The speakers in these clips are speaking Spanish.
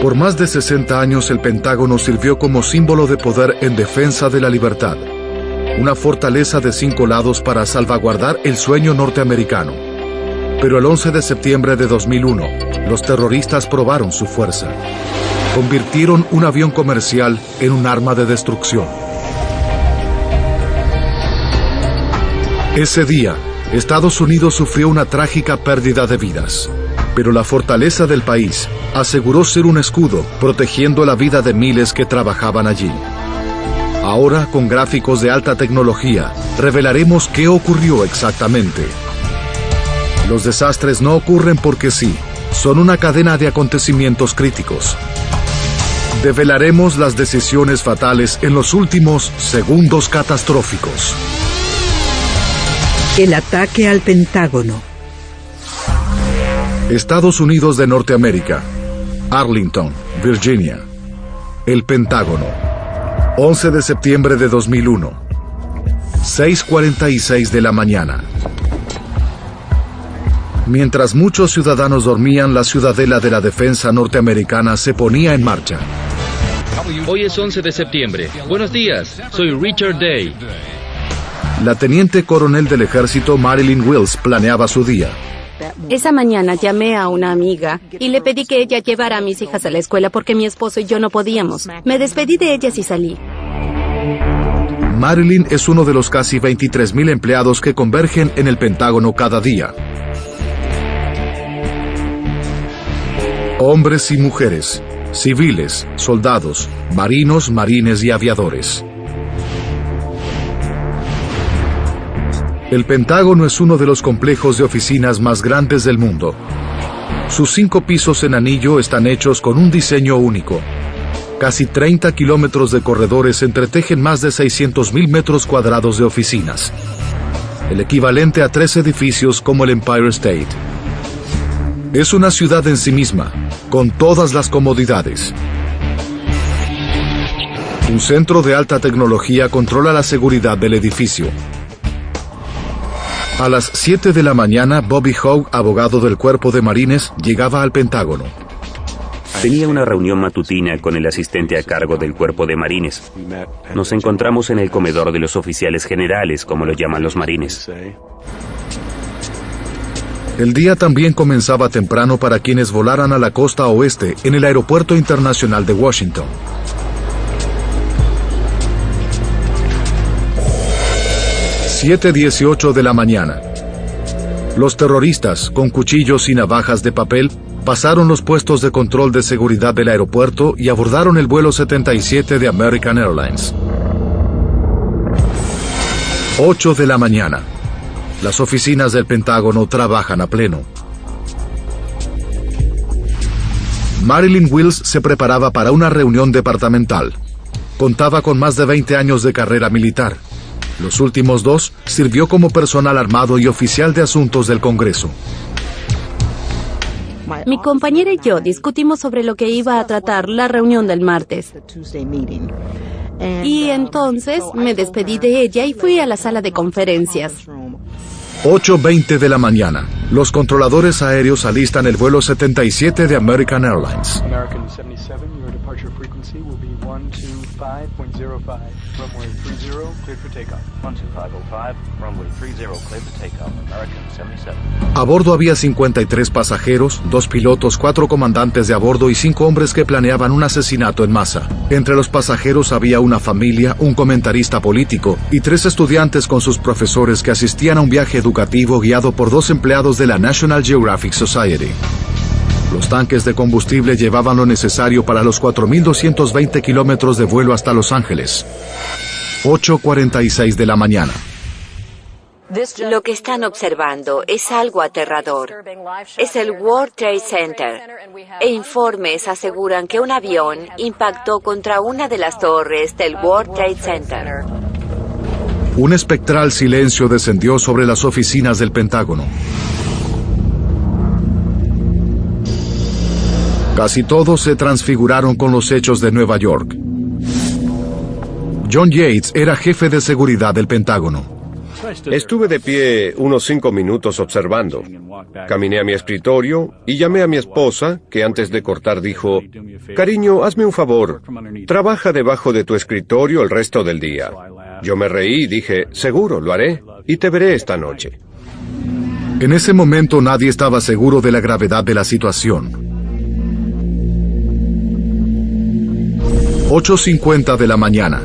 Por más de 60 años el Pentágono sirvió como símbolo de poder en defensa de la libertad. Una fortaleza de 5 lados para salvaguardar el sueño norteamericano. Pero el 11 de septiembre de 2001, los terroristas probaron su fuerza. Convirtieron un avión comercial en un arma de destrucción. Ese día, Estados Unidos sufrió una trágica pérdida de vidas. Pero la fortaleza del país aseguró ser un escudo, protegiendo la vida de miles que trabajaban allí. Ahora, con gráficos de alta tecnología, revelaremos qué ocurrió exactamente. Los desastres no ocurren porque sí, son una cadena de acontecimientos críticos. Develaremos las decisiones fatales en los últimos segundos catastróficos. El ataque al Pentágono. Estados Unidos de Norteamérica, Arlington, Virginia. El Pentágono. 11 de septiembre de 2001. 6:46 de la mañana. Mientras muchos ciudadanos dormían, la Ciudadela de la Defensa norteamericana se ponía en marcha. Hoy es 11 de septiembre. Buenos días, soy Richard Day. La teniente coronel del ejército Marilyn Wills planeaba su día. Esa mañana llamé a una amiga y le pedí que ella llevara a mis hijas a la escuela porque mi esposo y yo no podíamos. Me despedí de ellas y salí. Marilyn es uno de los casi 23,000 empleados que convergen en el Pentágono cada día. Hombres y mujeres, civiles, soldados, marinos, marines y aviadores. El Pentágono es uno de los complejos de oficinas más grandes del mundo. Sus 5 pisos en anillo están hechos con un diseño único. Casi 30 kilómetros de corredores entretejen más de 600,000 metros cuadrados de oficinas. El equivalente a 3 edificios como el Empire State. Es una ciudad en sí misma, con todas las comodidades. Un centro de alta tecnología controla la seguridad del edificio. A las 7 de la mañana, Bobby Hogue, abogado del Cuerpo de Marines, llegaba al Pentágono. Tenía una reunión matutina con el asistente a cargo del Cuerpo de Marines. Nos encontramos en el comedor de los oficiales generales, como lo llaman los marines. El día también comenzaba temprano para quienes volaran a la costa oeste en el Aeropuerto Internacional de Washington. (7:18 de la mañana). Los terroristas, con cuchillos y navajas de papel, pasaron los puestos de control de seguridad del aeropuerto y abordaron el vuelo 77 de American Airlines. 8 de la mañana. Las oficinas del Pentágono trabajan a pleno. Marilyn Wills se preparaba para una reunión departamental. Contaba con más de 20 años de carrera militar. Los últimos 2 sirvió como personal armado y oficial de asuntos del Congreso. Mi compañera y yo discutimos sobre lo que iba a tratar la reunión del martes. Y entonces me despedí de ella y fui a la sala de conferencias. 8:20 de la mañana. Los controladores aéreos alistan el vuelo 77 de American Airlines. American 77, your departure frequency will be 125.05. Runway 30, cleared for takeoff. 12505, runway 30, cleared for takeoff. American 77. A bordo había 53 pasajeros, 2 pilotos, 4 comandantes de a bordo y 5 hombres que planeaban un asesinato en masa. Entre los pasajeros había una familia, un comentarista político y 3 estudiantes con sus profesores que asistían a un viaje educativo guiado por 2 empleados de la National Geographic Society. Los tanques de combustible llevaban lo necesario para los 4.220 kilómetros de vuelo hasta Los Ángeles. 8:46 de la mañana. Lo que están observando es algo aterrador. Es el World Trade Center. E informes aseguran que un avión impactó contra una de las torres del World Trade Center. Un espectral silencio descendió sobre las oficinas del Pentágono. Casi todos se transfiguraron con los hechos de Nueva York. John Yates era jefe de seguridad del Pentágono. Estuve de pie unos 5 minutos observando. Caminé a mi escritorio y llamé a mi esposa, que antes de cortar dijo, «Cariño, hazme un favor. Trabaja debajo de tu escritorio el resto del día». Yo me reí y dije, «Seguro, lo haré, y te veré esta noche». En ese momento nadie estaba seguro de la gravedad de la situación. 8:50 de la mañana.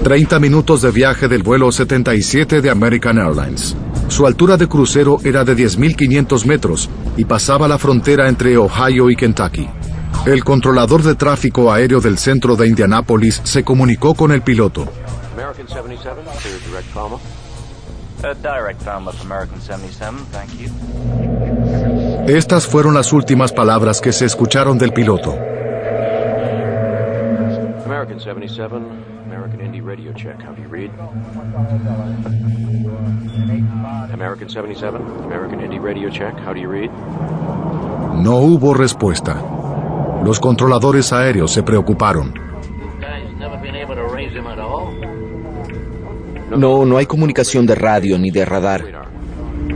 30 minutos de viaje del vuelo 77 de American Airlines. Su altura de crucero era de 10.500 metros y pasaba la frontera entre Ohio y Kentucky. El controlador de tráfico aéreo del centro de Indianápolis se comunicó con el piloto. American 77, clear direct comma. Direct comma of American 77, thank you. Estas fueron las últimas palabras que se escucharon del piloto. American 77, American Indy radio check, how do you read? American 77, American Indy radio check, how do you read? No hubo respuesta. Los controladores aéreos se preocuparon. No hay comunicación de radio ni de radar.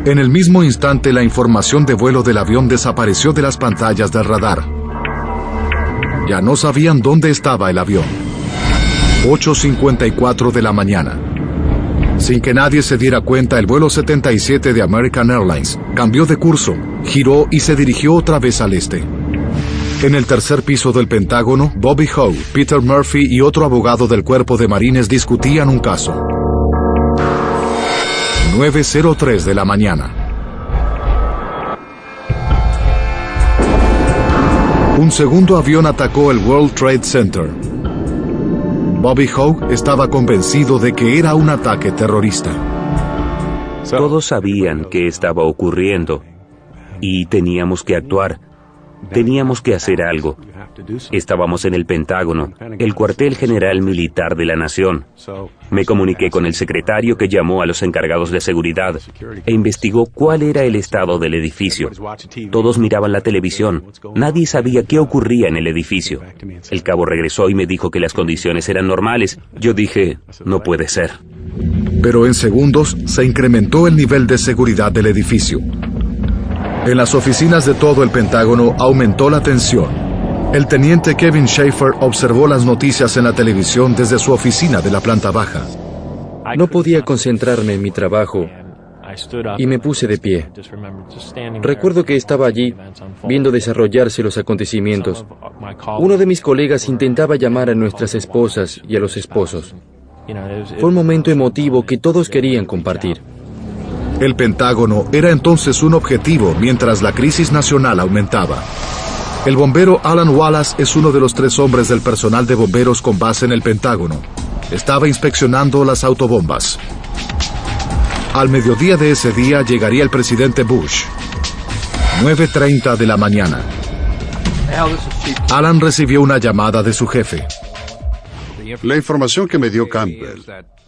En el mismo instante, la información de vuelo del avión desapareció de las pantallas del radar. Ya no sabían dónde estaba el avión. 8:54 de la mañana. Sin que nadie se diera cuenta, el vuelo 77 de American Airlines cambió de curso, giró y se dirigió otra vez al este. En el tercer piso del Pentágono, Bobby Howe, Peter Murphy y otro abogado del Cuerpo de Marines discutían un caso. 9:03 de la mañana. Un segundo avión atacó el World Trade Center. Bobby Howe estaba convencido de que era un ataque terrorista. Todos sabían qué estaba ocurriendo y teníamos que actuar. Teníamos que hacer algo. Estábamos en el Pentágono, el cuartel general militar de la nación. Me comuniqué con el secretario, que llamó a los encargados de seguridad e investigó cuál era el estado del edificio. Todos miraban la televisión. Nadie sabía qué ocurría en el edificio. El cabo regresó y me dijo que las condiciones eran normales. Yo dije, no puede ser. Pero en segundos se incrementó el nivel de seguridad del edificio. En las oficinas de todo el Pentágono aumentó la tensión. El teniente Kevin Schaefer observó las noticias en la televisión desde su oficina de la planta baja. No podía concentrarme en mi trabajo y me puse de pie. Recuerdo que estaba allí viendo desarrollarse los acontecimientos. Uno de mis colegas intentaba llamar a nuestras esposas y a los esposos. Fue un momento emotivo que todos querían compartir. El Pentágono era entonces un objetivo mientras la crisis nacional aumentaba. El bombero Alan Wallace es uno de los 3 hombres del personal de bomberos con base en el Pentágono. Estaba inspeccionando las autobombas. Al mediodía de ese día llegaría el presidente Bush. 9:30 de la mañana. Alan recibió una llamada de su jefe. La información que me dio Campbell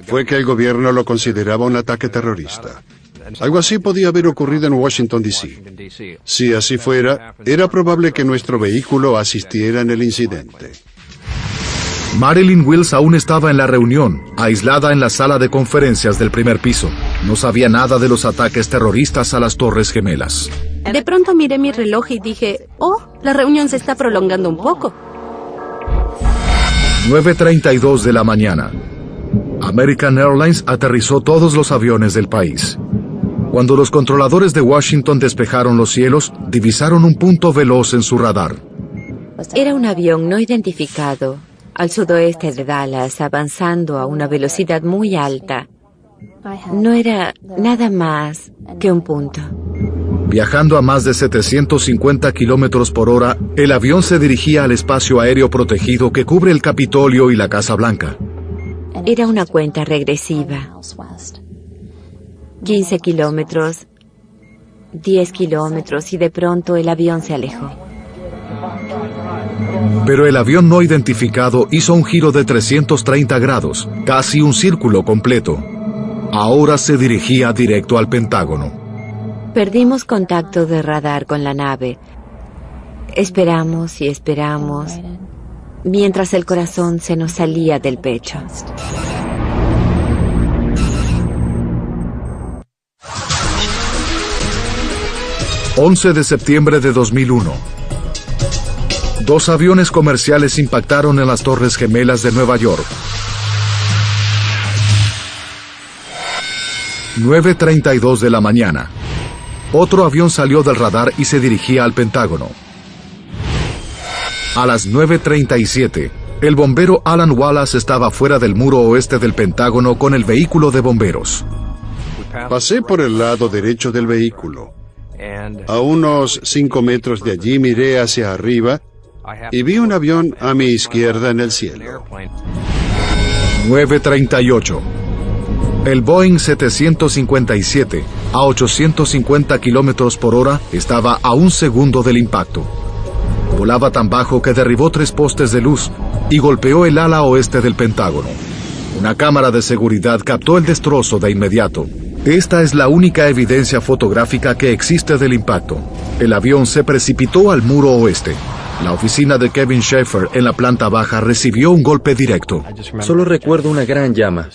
fue que el gobierno lo consideraba un ataque terrorista. Algo así podía haber ocurrido en Washington, D.C. Si así fuera, era probable que nuestro vehículo asistiera en el incidente. Marilyn Wills aún estaba en la reunión, aislada en la sala de conferencias del primer piso. No sabía nada de los ataques terroristas a las Torres Gemelas. De pronto miré mi reloj y dije, la reunión se está prolongando un poco. 9:32 de la mañana. American Airlines aterrizó todos los aviones del país. Cuando los controladores de Washington despejaron los cielos, divisaron un punto veloz en su radar. Era un avión no identificado al sudoeste de Dallas, avanzando a una velocidad muy alta. No era nada más que un punto. Viajando a más de 750 kilómetros por hora, el avión se dirigía al espacio aéreo protegido que cubre el Capitolio y la Casa Blanca. Era una cuenta regresiva. 15 kilómetros, 10 kilómetros y de pronto el avión se alejó. Pero el avión no identificado hizo un giro de 330 grados, casi un círculo completo. Ahora se dirigía directo al Pentágono. Perdimos contacto de radar con la nave. Esperamos y esperamos, mientras el corazón se nos salía del pecho. 11 de septiembre de 2001. Dos aviones comerciales impactaron en las Torres Gemelas de Nueva York. 9:32 de la mañana. Otro avión salió del radar y se dirigía al Pentágono. A las 9:37, el bombero Alan Wallace estaba fuera del muro oeste del Pentágono con el vehículo de bomberos. Pasé por el lado derecho del vehículo. A unos 5 metros de allí miré hacia arriba y vi un avión a mi izquierda en el cielo. 9:38. El Boeing 757, a 850 kilómetros por hora, estaba a un segundo del impacto. Volaba tan bajo que derribó 3 postes de luz y golpeó el ala oeste del Pentágono. Una cámara de seguridad captó el destrozo de inmediato. Esta es la única evidencia fotográfica que existe del impacto. El avión se precipitó al muro oeste. La oficina de Kevin Schaefer en la planta baja recibió un golpe directo. Solo recuerdo una gran llama.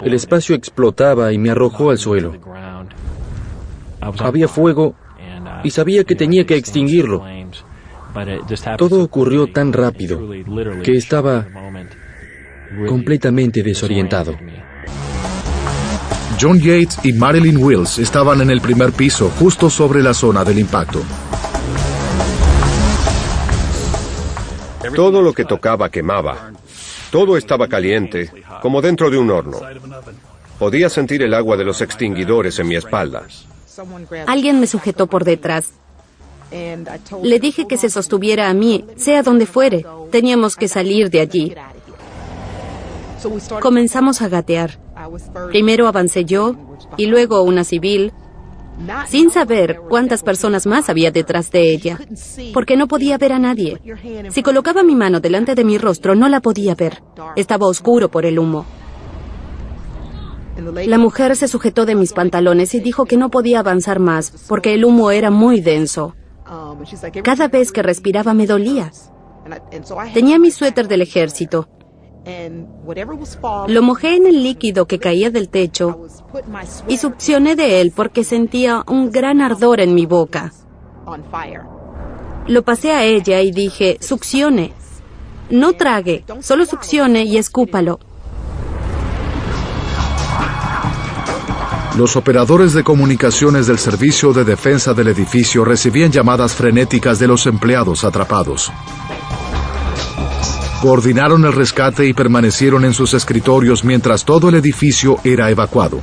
El espacio explotaba y me arrojó al suelo. Había fuego y sabía que tenía que extinguirlo. Todo ocurrió tan rápido que estaba completamente desorientado. John Yates y Marilyn Wills estaban en el primer piso, justo sobre la zona del impacto. Todo lo que tocaba quemaba. Todo estaba caliente, como dentro de un horno. Podía sentir el agua de los extinguidores en mi espalda. Alguien me sujetó por detrás. Le dije que se sostuviera a mí, sea donde fuere. Teníamos que salir de allí. Comenzamos a gatear. Primero avancé yo y luego una civil, sin saber cuántas personas más había detrás de ella, porque no podía ver a nadie. Si colocaba mi mano delante de mi rostro, no la podía ver. Estaba oscuro por el humo. La mujer se sujetó de mis pantalones y dijo que no podía avanzar más, porque el humo era muy denso. Cada vez que respiraba me dolía. Tenía mi suéter del ejército. Lo mojé en el líquido que caía del techo y succioné de él porque sentía un gran ardor en mi boca. Lo pasé a ella y dije, succione. No trague, solo succione y escúpalo. Los operadores de comunicaciones del Servicio de Defensa del edificio recibían llamadas frenéticas de los empleados atrapados. Coordinaron el rescate y permanecieron en sus escritorios mientras todo el edificio era evacuado.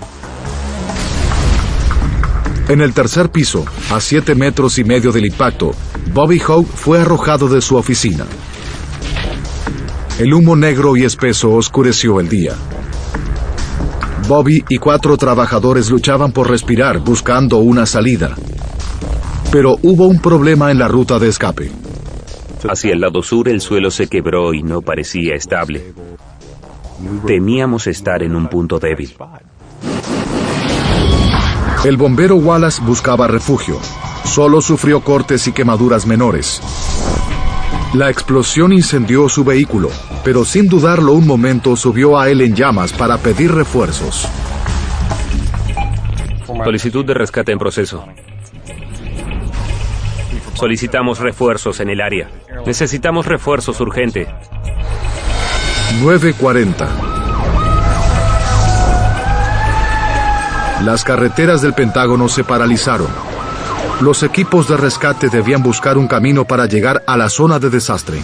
En el tercer piso, a 7,5 metros del impacto, Bobby Hogue fue arrojado de su oficina. El humo negro y espeso oscureció el día. Bobby y 4 trabajadores luchaban por respirar, buscando una salida. Pero hubo un problema en la ruta de escape. Hacia el lado sur el suelo se quebró y no parecía estable. Temíamos estar en un punto débil. El bombero Wallace buscaba refugio. Solo sufrió cortes y quemaduras menores. La explosión incendió su vehículo, pero sin dudarlo un momento subió a él en llamas para pedir refuerzos. Solicitud de rescate en proceso. Solicitamos refuerzos en el área. Necesitamos refuerzos urgente. 9:40. Las carreteras del Pentágono se paralizaron. Los equipos de rescate debían buscar un camino para llegar a la zona de desastre.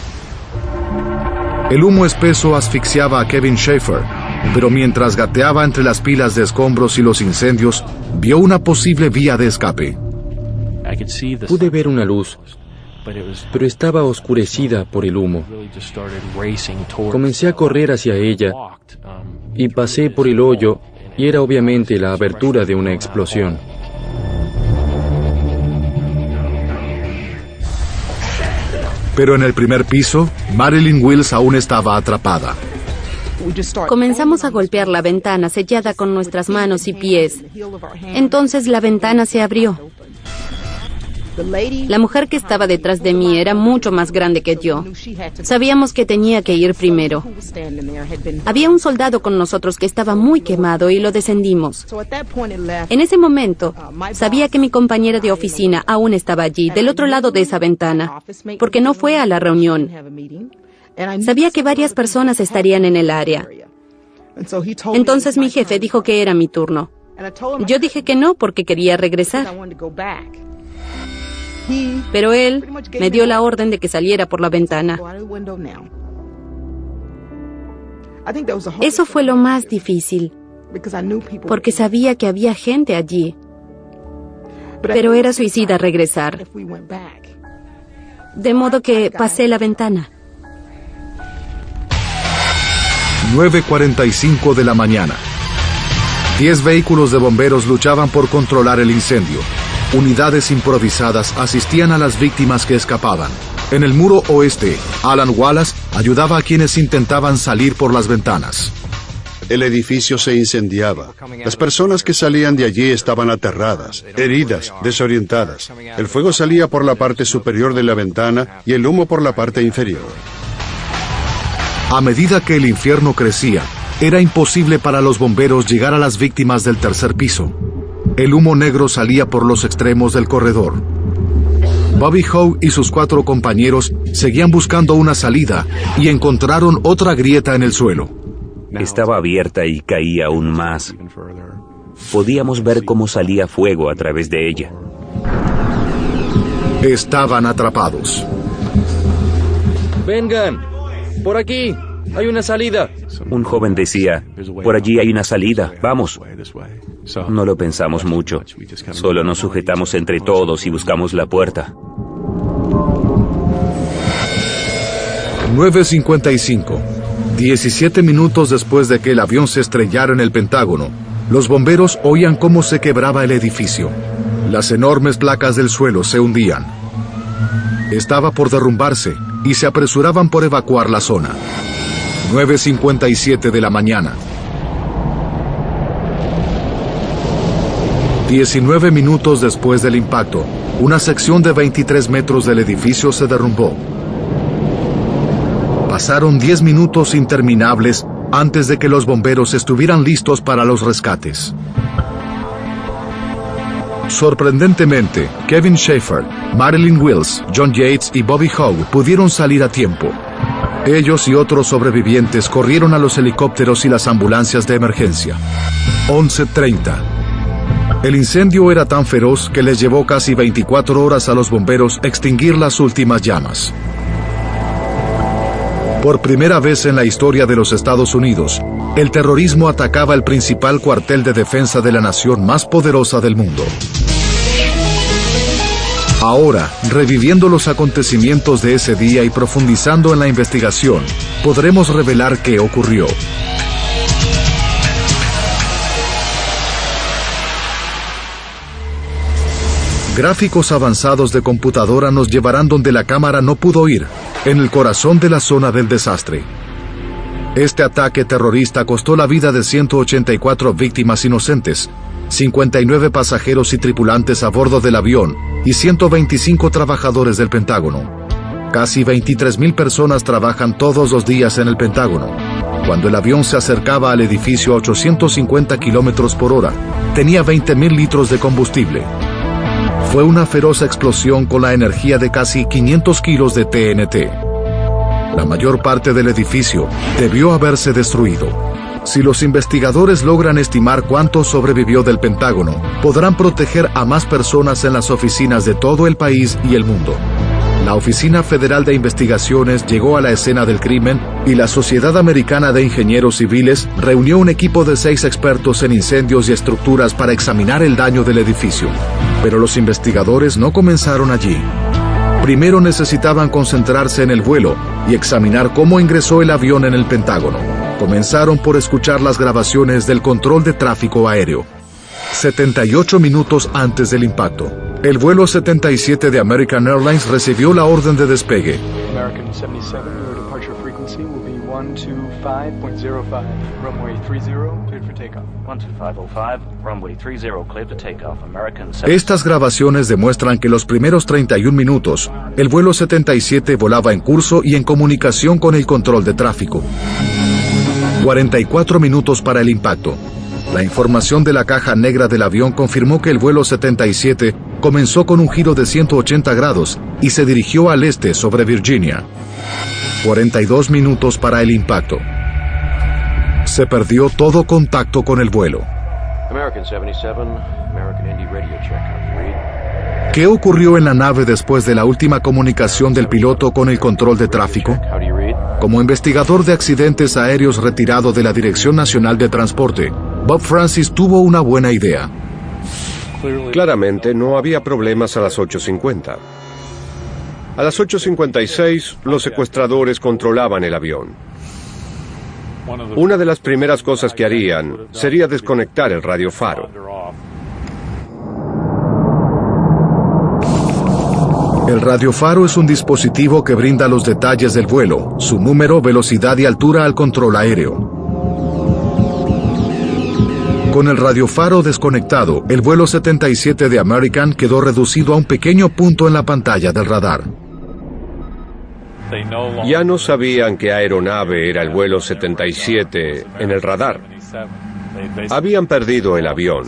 El humo espeso asfixiaba a Kevin Schaefer, pero mientras gateaba entre las pilas de escombros y los incendios, vio una posible vía de escape. Pude ver una luz, pero estaba oscurecida por el humo. Comencé a correr hacia ella y pasé por el hoyo y era obviamente la abertura de una explosión. Pero en el primer piso, Marilyn Wills aún estaba atrapada. Comenzamos a golpear la ventana sellada con nuestras manos y pies. Entonces la ventana se abrió. La mujer que estaba detrás de mí era mucho más grande que yo. Sabíamos que tenía que ir primero. Había un soldado con nosotros que estaba muy quemado y lo descendimos. En ese momento, sabía que mi compañera de oficina aún estaba allí, del otro lado de esa ventana, porque no fue a la reunión. Sabía que varias personas estarían en el área. Entonces mi jefe dijo que era mi turno. Yo dije que no porque quería regresar. Pero él me dio la orden de que saliera por la ventana. Eso fue lo más difícil, porque sabía que había gente allí. Pero era suicida regresar. De modo que pasé la ventana. 9:45 de la mañana. 10 vehículos de bomberos luchaban por controlar el incendio. Unidades improvisadas asistían a las víctimas que escapaban. En el muro oeste, Alan Wallace ayudaba a quienes intentaban salir por las ventanas. El edificio se incendiaba. Las personas que salían de allí estaban aterradas, heridas, desorientadas. El fuego salía por la parte superior de la ventana y el humo por la parte inferior. A medida que el infierno crecía, era imposible para los bomberos llegar a las víctimas del tercer piso. El humo negro salía por los extremos del corredor. Bobby Howe y sus 4 compañeros seguían buscando una salida y encontraron otra grieta en el suelo. Estaba abierta y caía aún más. Podíamos ver cómo salía fuego a través de ella. Estaban atrapados. ¡Vengan! ¡Por aquí! ¡Hay una salida! Un joven decía, por allí hay una salida, vamos. No lo pensamos mucho. Solo nos sujetamos entre todos y buscamos la puerta. 9:55. 17 minutos después de que el avión se estrellara en el Pentágono, los bomberos oían cómo se quebraba el edificio. Las enormes placas del suelo se hundían. Estaba por derrumbarse y se apresuraban por evacuar la zona. 9:57 de la mañana. 19 minutos después del impacto, una sección de 23 metros del edificio se derrumbó. Pasaron 10 minutos interminables antes de que los bomberos estuvieran listos para los rescates. Sorprendentemente, Kevin Schaefer, Marilyn Wills, John Yates y Bobby Howe pudieron salir a tiempo. Ellos y otros sobrevivientes corrieron a los helicópteros y las ambulancias de emergencia. 11:30. El incendio era tan feroz que les llevó casi 24 horas a los bomberos extinguir las últimas llamas. Por primera vez en la historia de los Estados Unidos, el terrorismo atacaba el principal cuartel de defensa de la nación más poderosa del mundo. Ahora, reviviendo los acontecimientos de ese día y profundizando en la investigación, podremos revelar qué ocurrió. Gráficos avanzados de computadora nos llevarán donde la cámara no pudo ir, en el corazón de la zona del desastre. Este ataque terrorista costó la vida de 184 víctimas inocentes, 59 pasajeros y tripulantes a bordo del avión y 125 trabajadores del Pentágono. Casi 23,000 personas trabajan todos los días en el Pentágono. Cuando el avión se acercaba al edificio a 850 kilómetros por hora, tenía 20,000 litros de combustible. Fue una feroz explosión con la energía de casi 500 kilos de TNT. La mayor parte del edificio debió haberse destruido. Si los investigadores logran estimar cuánto sobrevivió del Pentágono, podrán proteger a más personas en las oficinas de todo el país y el mundo. La Oficina Federal de Investigaciones llegó a la escena del crimen y la Sociedad Americana de Ingenieros Civiles reunió un equipo de 6 expertos en incendios y estructuras para examinar el daño del edificio. Pero los investigadores no comenzaron allí. Primero necesitaban concentrarse en el vuelo y examinar cómo ingresó el avión en el Pentágono. Comenzaron por escuchar las grabaciones del control de tráfico aéreo. 78 minutos antes del impacto, el vuelo 77 de American Airlines recibió la orden de despegue. American 77, your departure frequency will be 125.05, runway 30, cleared for takeoff. 12505, runway 30, cleared to takeoff, American 77. Estas grabaciones demuestran que los primeros 31 minutos, el vuelo 77 volaba en curso y en comunicación con el control de tráfico. 44 minutos para el impacto. La información de la caja negra del avión confirmó que el vuelo 77 comenzó con un giro de 180 grados y se dirigió al este sobre Virginia. 42 minutos para el impacto. Se perdió todo contacto con el vuelo. American 77, American Indy radio check. How do you read? ¿Qué ocurrió en la nave después de la última comunicación del piloto con el control de tráfico? Como investigador de accidentes aéreos retirado de la Dirección Nacional de Transporte, Bob Francis tuvo una buena idea. Claramente no había problemas a las 8:50. A las 8:56 los secuestradores controlaban el avión. Una de las primeras cosas que harían sería desconectar el radiofaro. El radiofaro es un dispositivo que brinda los detalles del vuelo, su número, velocidad y altura al control aéreo. Con el radiofaro desconectado, el vuelo 77 de American quedó reducido a un pequeño punto en la pantalla del radar. Ya no sabían qué aeronave era el vuelo 77 en el radar. Habían perdido el avión.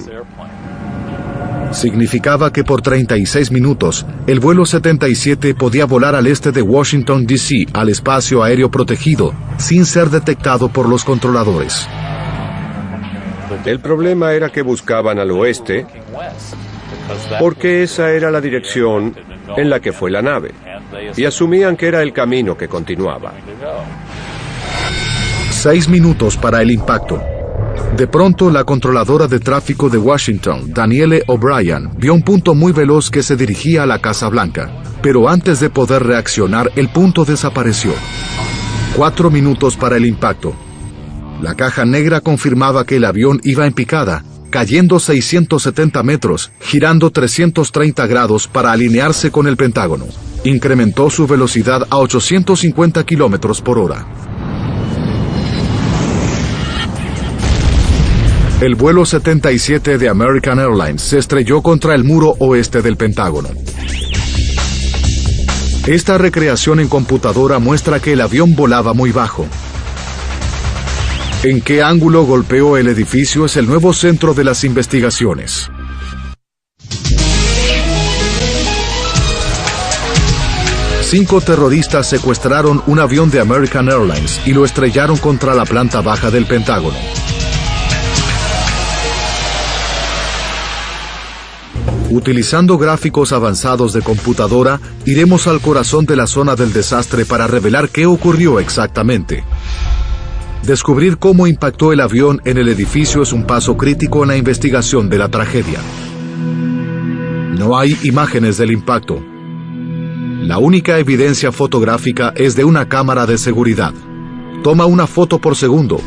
Significaba que por 36 minutos, el vuelo 77 podía volar al este de Washington, D.C., al espacio aéreo protegido, sin ser detectado por los controladores. El problema era que buscaban al oeste, porque esa era la dirección en la que fue la nave, y asumían que era el camino que continuaba. 6 minutos para el impacto. De pronto, la controladora de tráfico de Washington, Danielle O'Brien, vio un punto muy veloz que se dirigía a la Casa Blanca, pero antes de poder reaccionar, el punto desapareció. 4 minutos para el impacto. La caja negra confirmaba que el avión iba en picada, cayendo 670 metros, girando 330 grados para alinearse con el Pentágono. Incrementó su velocidad a 850 kilómetros por hora. El vuelo 77 de American Airlines se estrelló contra el muro oeste del Pentágono. Esta recreación en computadora muestra que el avión volaba muy bajo. ¿En qué ángulo golpeó el edificio? Es el nuevo centro de las investigaciones. Cinco terroristas secuestraron un avión de American Airlines y lo estrellaron contra la planta baja del Pentágono. Utilizando gráficos avanzados de computadora, iremos al corazón de la zona del desastre para revelar qué ocurrió exactamente. Descubrir cómo impactó el avión en el edificio es un paso crítico en la investigación de la tragedia. No hay imágenes del impacto. La única evidencia fotográfica es de una cámara de seguridad. Toma una foto por segundo,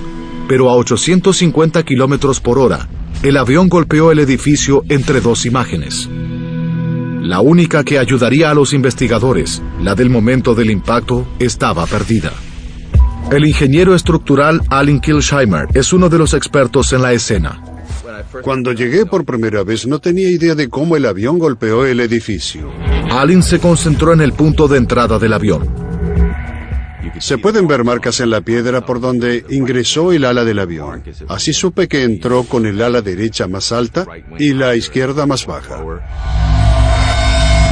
pero a 850 kilómetros por hora, el avión golpeó el edificio entre dos imágenes. La única que ayudaría a los investigadores, la del momento del impacto, estaba perdida. El ingeniero estructural Alan Kilsheimer es uno de los expertos en la escena. Cuando llegué por primera vez no tenía idea de cómo el avión golpeó el edificio. Alan se concentró en el punto de entrada del avión. Se pueden ver marcas en la piedra por donde ingresó el ala del avión. Así supe que entró con el ala derecha más alta y la izquierda más baja.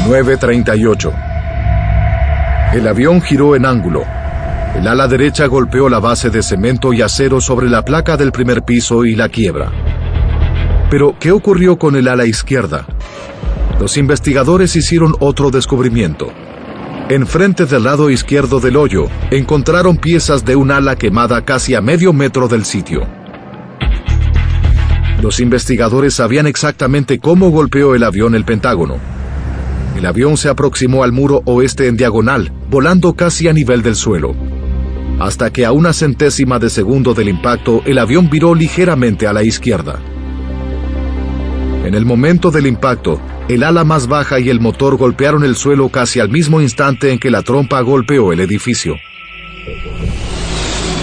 9:38. El avión giró en ángulo. El ala derecha golpeó la base de cemento y acero sobre la placa del primer piso y la quiebra. Pero, ¿qué ocurrió con el ala izquierda? Los investigadores hicieron otro descubrimiento. Enfrente del lado izquierdo del hoyo, encontraron piezas de un ala quemada casi a medio metro del sitio. Los investigadores sabían exactamente cómo golpeó el avión el Pentágono. El avión se aproximó al muro oeste en diagonal, volando casi a nivel del suelo. Hasta que a una centésima de segundo del impacto, el avión viró ligeramente a la izquierda. En el momento del impacto, el ala más baja y el motor golpearon el suelo casi al mismo instante en que la trompa golpeó el edificio.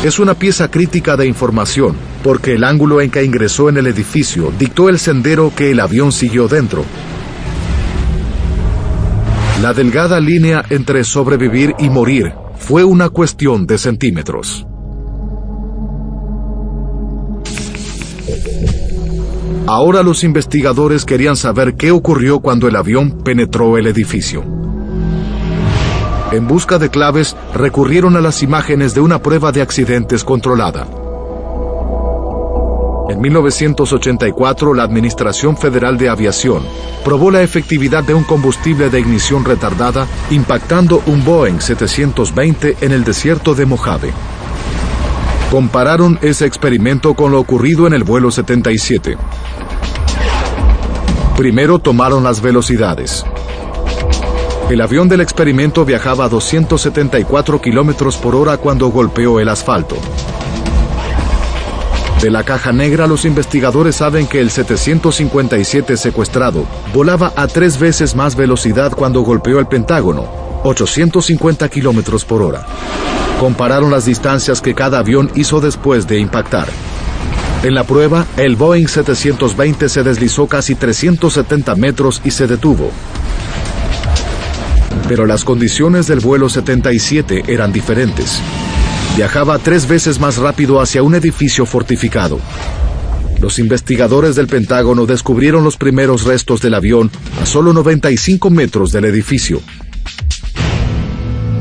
Es una pieza crítica de información, porque el ángulo en que ingresó en el edificio dictó el sendero que el avión siguió dentro. La delgada línea entre sobrevivir y morir fue una cuestión de centímetros. Ahora los investigadores querían saber qué ocurrió cuando el avión penetró el edificio. En busca de claves, recurrieron a las imágenes de una prueba de accidentes controlada. En 1984, la Administración Federal de Aviación probó la efectividad de un combustible de ignición retardada impactando un Boeing 720 en el desierto de Mojave. Compararon ese experimento con lo ocurrido en el vuelo 77. Primero tomaron las velocidades. El avión del experimento viajaba a 274 kilómetros por hora cuando golpeó el asfalto. De la caja negra, los investigadores saben que el 757 secuestrado volaba a 3 veces más velocidad cuando golpeó el Pentágono, 850 kilómetros por hora. Compararon las distancias que cada avión hizo después de impactar. En la prueba, el Boeing 720 se deslizó casi 370 metros y se detuvo. Pero las condiciones del vuelo 77 eran diferentes. Viajaba 3 veces más rápido hacia un edificio fortificado. Los investigadores del Pentágono descubrieron los primeros restos del avión a solo 95 metros del edificio.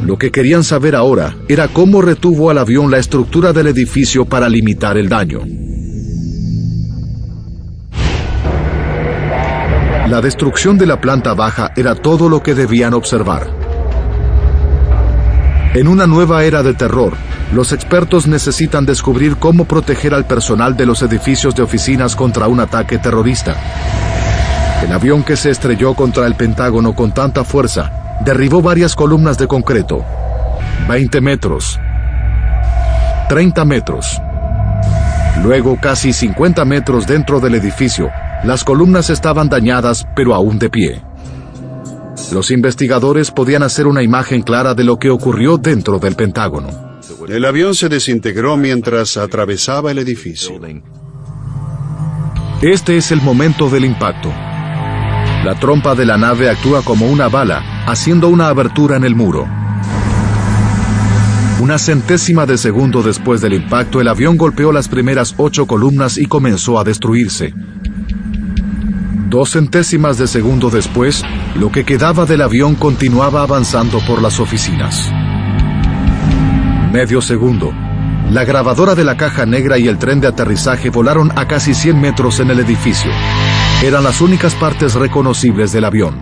Lo que querían saber ahora era cómo retuvo al avión la estructura del edificio para limitar el daño. La destrucción de la planta baja era todo lo que debían observar. En una nueva era de terror, los expertos necesitan descubrir cómo proteger al personal de los edificios de oficinas contra un ataque terrorista. El avión que se estrelló contra el Pentágono con tanta fuerza derribó varias columnas de concreto. 20 metros. 30 metros. Luego, casi 50 metros dentro del edificio, las columnas estaban dañadas, pero aún de pie. Los investigadores podían hacer una imagen clara de lo que ocurrió dentro del Pentágono. El avión se desintegró mientras atravesaba el edificio. Este es el momento del impacto. La trompa de la nave actúa como una bala, haciendo una abertura en el muro. Una centésima de segundo después del impacto, el avión golpeó las primeras 8 columnas y comenzó a destruirse. 2 centésimas de segundo después, lo que quedaba del avión continuaba avanzando por las oficinas. Medio segundo. La grabadora de la caja negra y el tren de aterrizaje volaron a casi 100 metros en el edificio. Eran las únicas partes reconocibles del avión.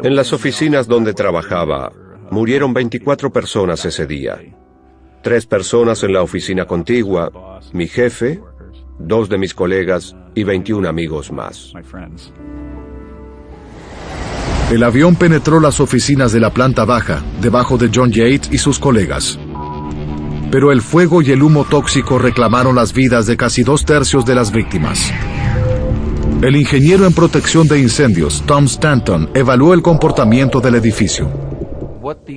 En las oficinas donde trabajaba, murieron 24 personas ese día. 3 personas en la oficina contigua, mi jefe, 2 de mis colegas y 21 amigos más. El avión penetró las oficinas de la planta baja, debajo de John Yates y sus colegas. Pero el fuego y el humo tóxico reclamaron las vidas de casi 2/3 de las víctimas. El ingeniero en protección de incendios, Tom Stanton, evaluó el comportamiento del edificio.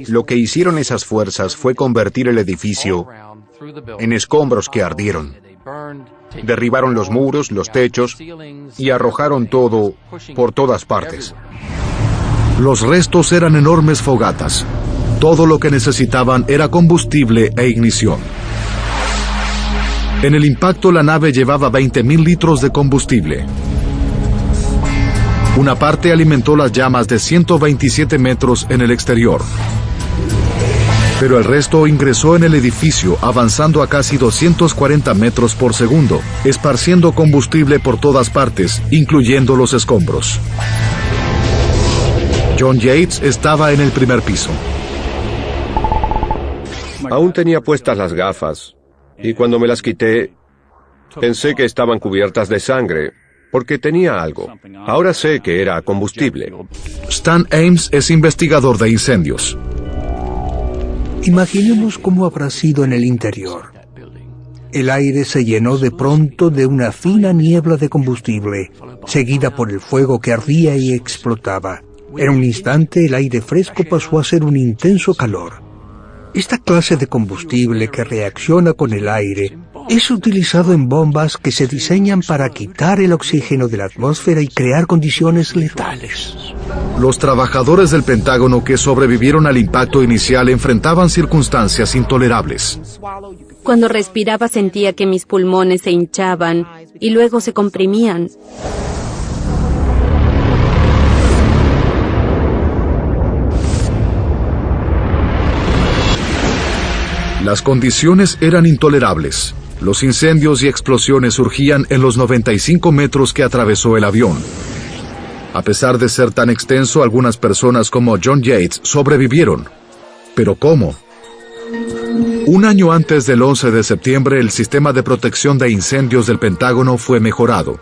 Lo que hicieron esas fuerzas fue convertir el edificio en escombros que ardieron. Derribaron los muros, los techos y arrojaron todo por todas partes. Los restos eran enormes fogatas. Todo lo que necesitaban era combustible e ignición. En el impacto, la nave llevaba 20.000 litros de combustible. Una parte alimentó las llamas de 127 metros en el exterior. Pero el resto ingresó en el edificio, avanzando a casi 240 metros por segundo, esparciendo combustible por todas partes, incluyendo los escombros. John Yates estaba en el primer piso. Aún tenía puestas las gafas, y cuando me las quité, pensé que estaban cubiertas de sangre, porque tenía algo. Ahora sé que era combustible. Stan Ames es investigador de incendios. Imaginemos cómo habrá sido en el interior. El aire se llenó de pronto de una fina niebla de combustible, seguida por el fuego que ardía y explotaba. En un instante el aire fresco pasó a ser un intenso calor. Esta clase de combustible que reacciona con el aire es utilizado en bombas que se diseñan para quitar el oxígeno de la atmósfera y crear condiciones letales. Los trabajadores del Pentágono que sobrevivieron al impacto inicial enfrentaban circunstancias intolerables. Cuando respiraba sentía que mis pulmones se hinchaban y luego se comprimían. Las condiciones eran intolerables. Los incendios y explosiones surgían en los 95 metros que atravesó el avión. A pesar de ser tan extenso, algunas personas como John Yates sobrevivieron. ¿Pero cómo? Un año antes del 11 de septiembre, el sistema de protección de incendios del Pentágono fue mejorado.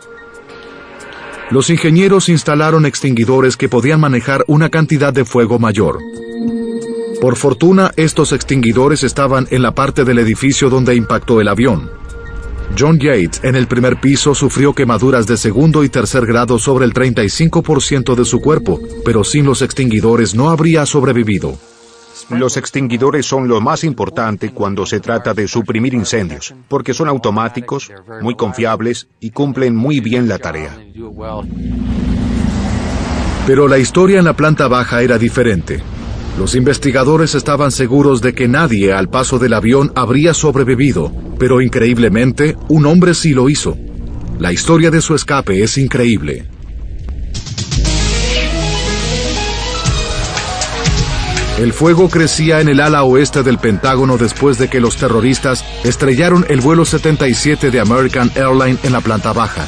Los ingenieros instalaron extinguidores que podían manejar una cantidad de fuego mayor. Por fortuna, estos extinguidores estaban en la parte del edificio donde impactó el avión. John Yates, en el primer piso, sufrió quemaduras de segundo y tercer grado sobre el 35% de su cuerpo, pero sin los extinguidores no habría sobrevivido. Los extinguidores son lo más importante cuando se trata de suprimir incendios, porque son automáticos, muy confiables y cumplen muy bien la tarea. Pero la historia en la planta baja era diferente. Los investigadores estaban seguros de que nadie al paso del avión habría sobrevivido, pero increíblemente, un hombre sí lo hizo. La historia de su escape es increíble. El fuego crecía en el ala oeste del Pentágono después de que los terroristas estrellaron el vuelo 77 de American Airlines en la planta baja.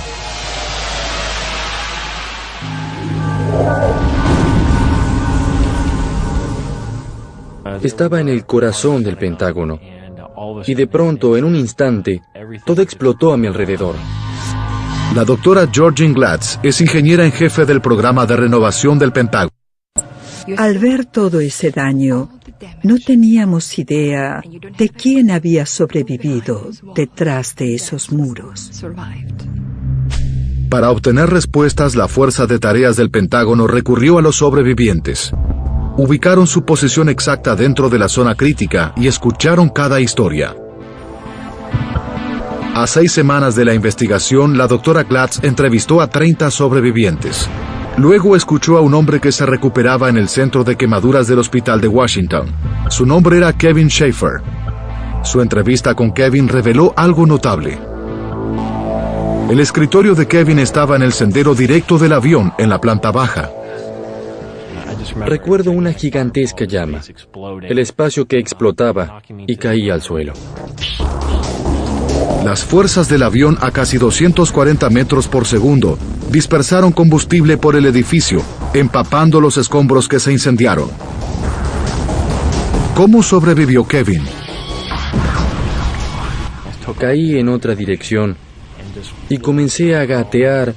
Estaba en el corazón del Pentágono, y de pronto, en un instante, todo explotó a mi alrededor. La doctora Georgine Glatz es ingeniera en jefe del programa de renovación del Pentágono. Al ver todo ese daño, no teníamos idea de quién había sobrevivido detrás de esos muros. Para obtener respuestas, la Fuerza de Tareas del Pentágono recurrió a los sobrevivientes. Ubicaron su posición exacta dentro de la zona crítica y escucharon cada historia. A 6 semanas de la investigación, la doctora Glatz entrevistó a 30 sobrevivientes. Luego escuchó a un hombre que se recuperaba en el centro de quemaduras del hospital de Washington. Su nombre era Kevin Schaefer. Su entrevista con Kevin reveló algo notable. El escritorio de Kevin estaba en el sendero directo del avión en la planta baja. Recuerdo una gigantesca llama, el espacio que explotaba y caía al suelo. Las fuerzas del avión a casi 240 metros por segundo dispersaron combustible por el edificio, empapando los escombros que se incendiaron. ¿Cómo sobrevivió Kevin? Caí en otra dirección y comencé a gatear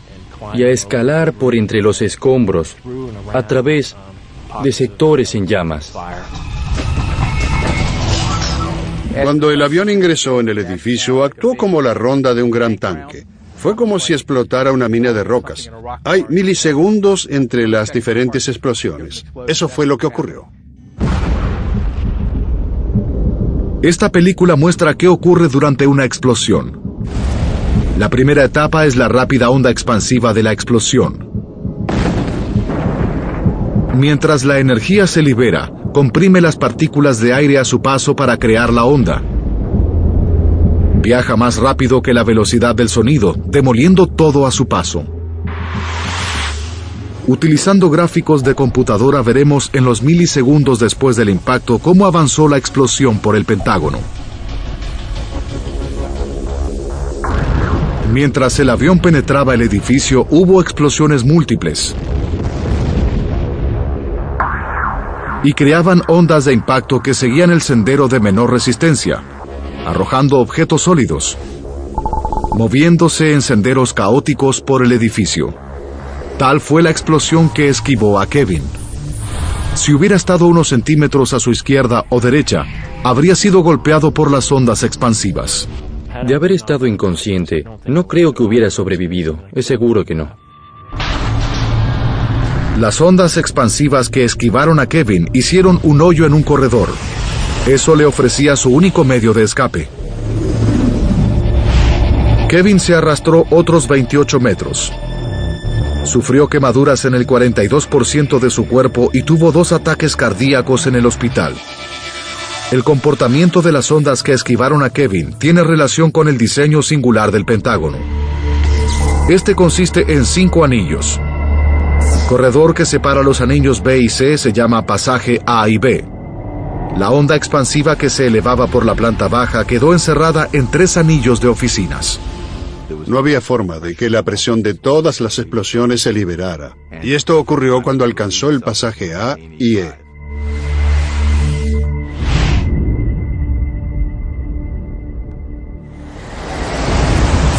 y a escalar por entre los escombros, a través de sectores en llamas. Cuando el avión ingresó en el edificio, actuó como la ronda de un gran tanque. Fue como si explotara una mina de rocas. Hay milisegundos entre las diferentes explosiones. Eso fue lo que ocurrió. Esta película muestra qué ocurre durante una explosión. La primera etapa es la rápida onda expansiva de la explosión. Mientras la energía se libera, comprime las partículas de aire a su paso para crear la onda. Viaja más rápido que la velocidad del sonido, demoliendo todo a su paso. Utilizando gráficos de computadora veremos en los milisegundos después del impacto cómo avanzó la explosión por el Pentágono. Mientras el avión penetraba el edificio, hubo explosiones múltiples. Y creaban ondas de impacto que seguían el sendero de menor resistencia, arrojando objetos sólidos, moviéndose en senderos caóticos por el edificio. Tal fue la explosión que esquivó a Kevin. Si hubiera estado unos centímetros a su izquierda o derecha, habría sido golpeado por las ondas expansivas. De haber estado inconsciente, no creo que hubiera sobrevivido. Es seguro que no. Las ondas expansivas que esquivaron a Kevin hicieron un hoyo en un corredor. Eso le ofrecía su único medio de escape. Kevin se arrastró otros 28 metros. Sufrió quemaduras en el 42% de su cuerpo y tuvo 2 ataques cardíacos en el hospital. El comportamiento de las ondas que esquivaron a Kevin tiene relación con el diseño singular del Pentágono. Este consiste en 5 anillos. Corredor que separa los anillos B y C se llama pasaje A y B. La onda expansiva que se elevaba por la planta baja quedó encerrada en 3 anillos de oficinas. No había forma de que la presión de todas las explosiones se liberara. Y esto ocurrió cuando alcanzó el pasaje A y E.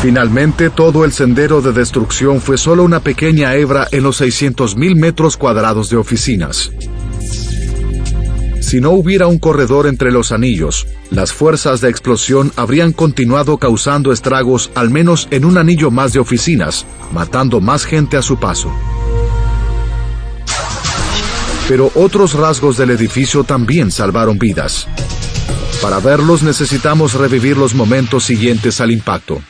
Finalmente, todo el sendero de destrucción fue solo una pequeña hebra en los 600.000 metros cuadrados de oficinas. Si no hubiera un corredor entre los anillos, las fuerzas de explosión habrían continuado causando estragos al menos en un anillo más de oficinas, matando más gente a su paso. Pero otros rasgos del edificio también salvaron vidas. Para verlos necesitamos revivir los momentos siguientes al impacto.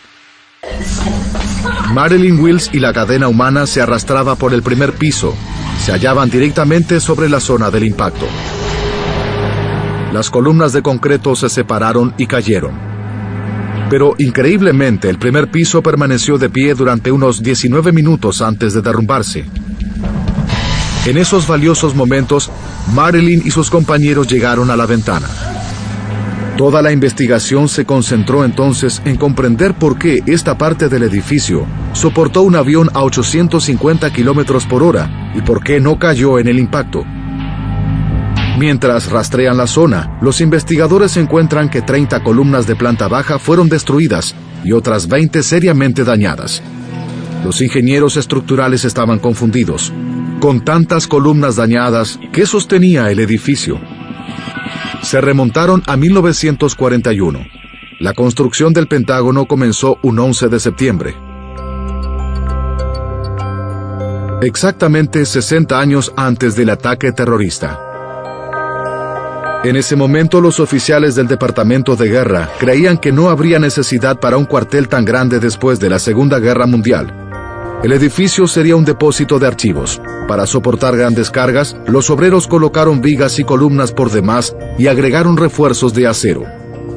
Marilyn Wills y la cadena humana se arrastraba por el primer piso. Se hallaban directamente sobre la zona del impacto. Las columnas de concreto se separaron y cayeron. Pero increíblemente el primer piso permaneció de pie durante unos 19 minutos antes de derrumbarse. En esos valiosos momentos, Marilyn y sus compañeros llegaron a la ventana. Toda la investigación se concentró entonces en comprender por qué esta parte del edificio soportó un avión a 850 kilómetros por hora y por qué no cayó en el impacto. Mientras rastrean la zona, los investigadores encuentran que 30 columnas de planta baja fueron destruidas y otras 20 seriamente dañadas. Los ingenieros estructurales estaban confundidos. Con tantas columnas dañadas, ¿qué sostenía el edificio? Se remontaron a 1941. La construcción del Pentágono comenzó un 11 de septiembre. Exactamente 60 años antes del ataque terrorista. En ese momento los oficiales del Departamento de Guerra creían que no habría necesidad para un cuartel tan grande después de la Segunda Guerra Mundial. El edificio sería un depósito de archivos. Para soportar grandes cargas, los obreros colocaron vigas y columnas por demás y agregaron refuerzos de acero.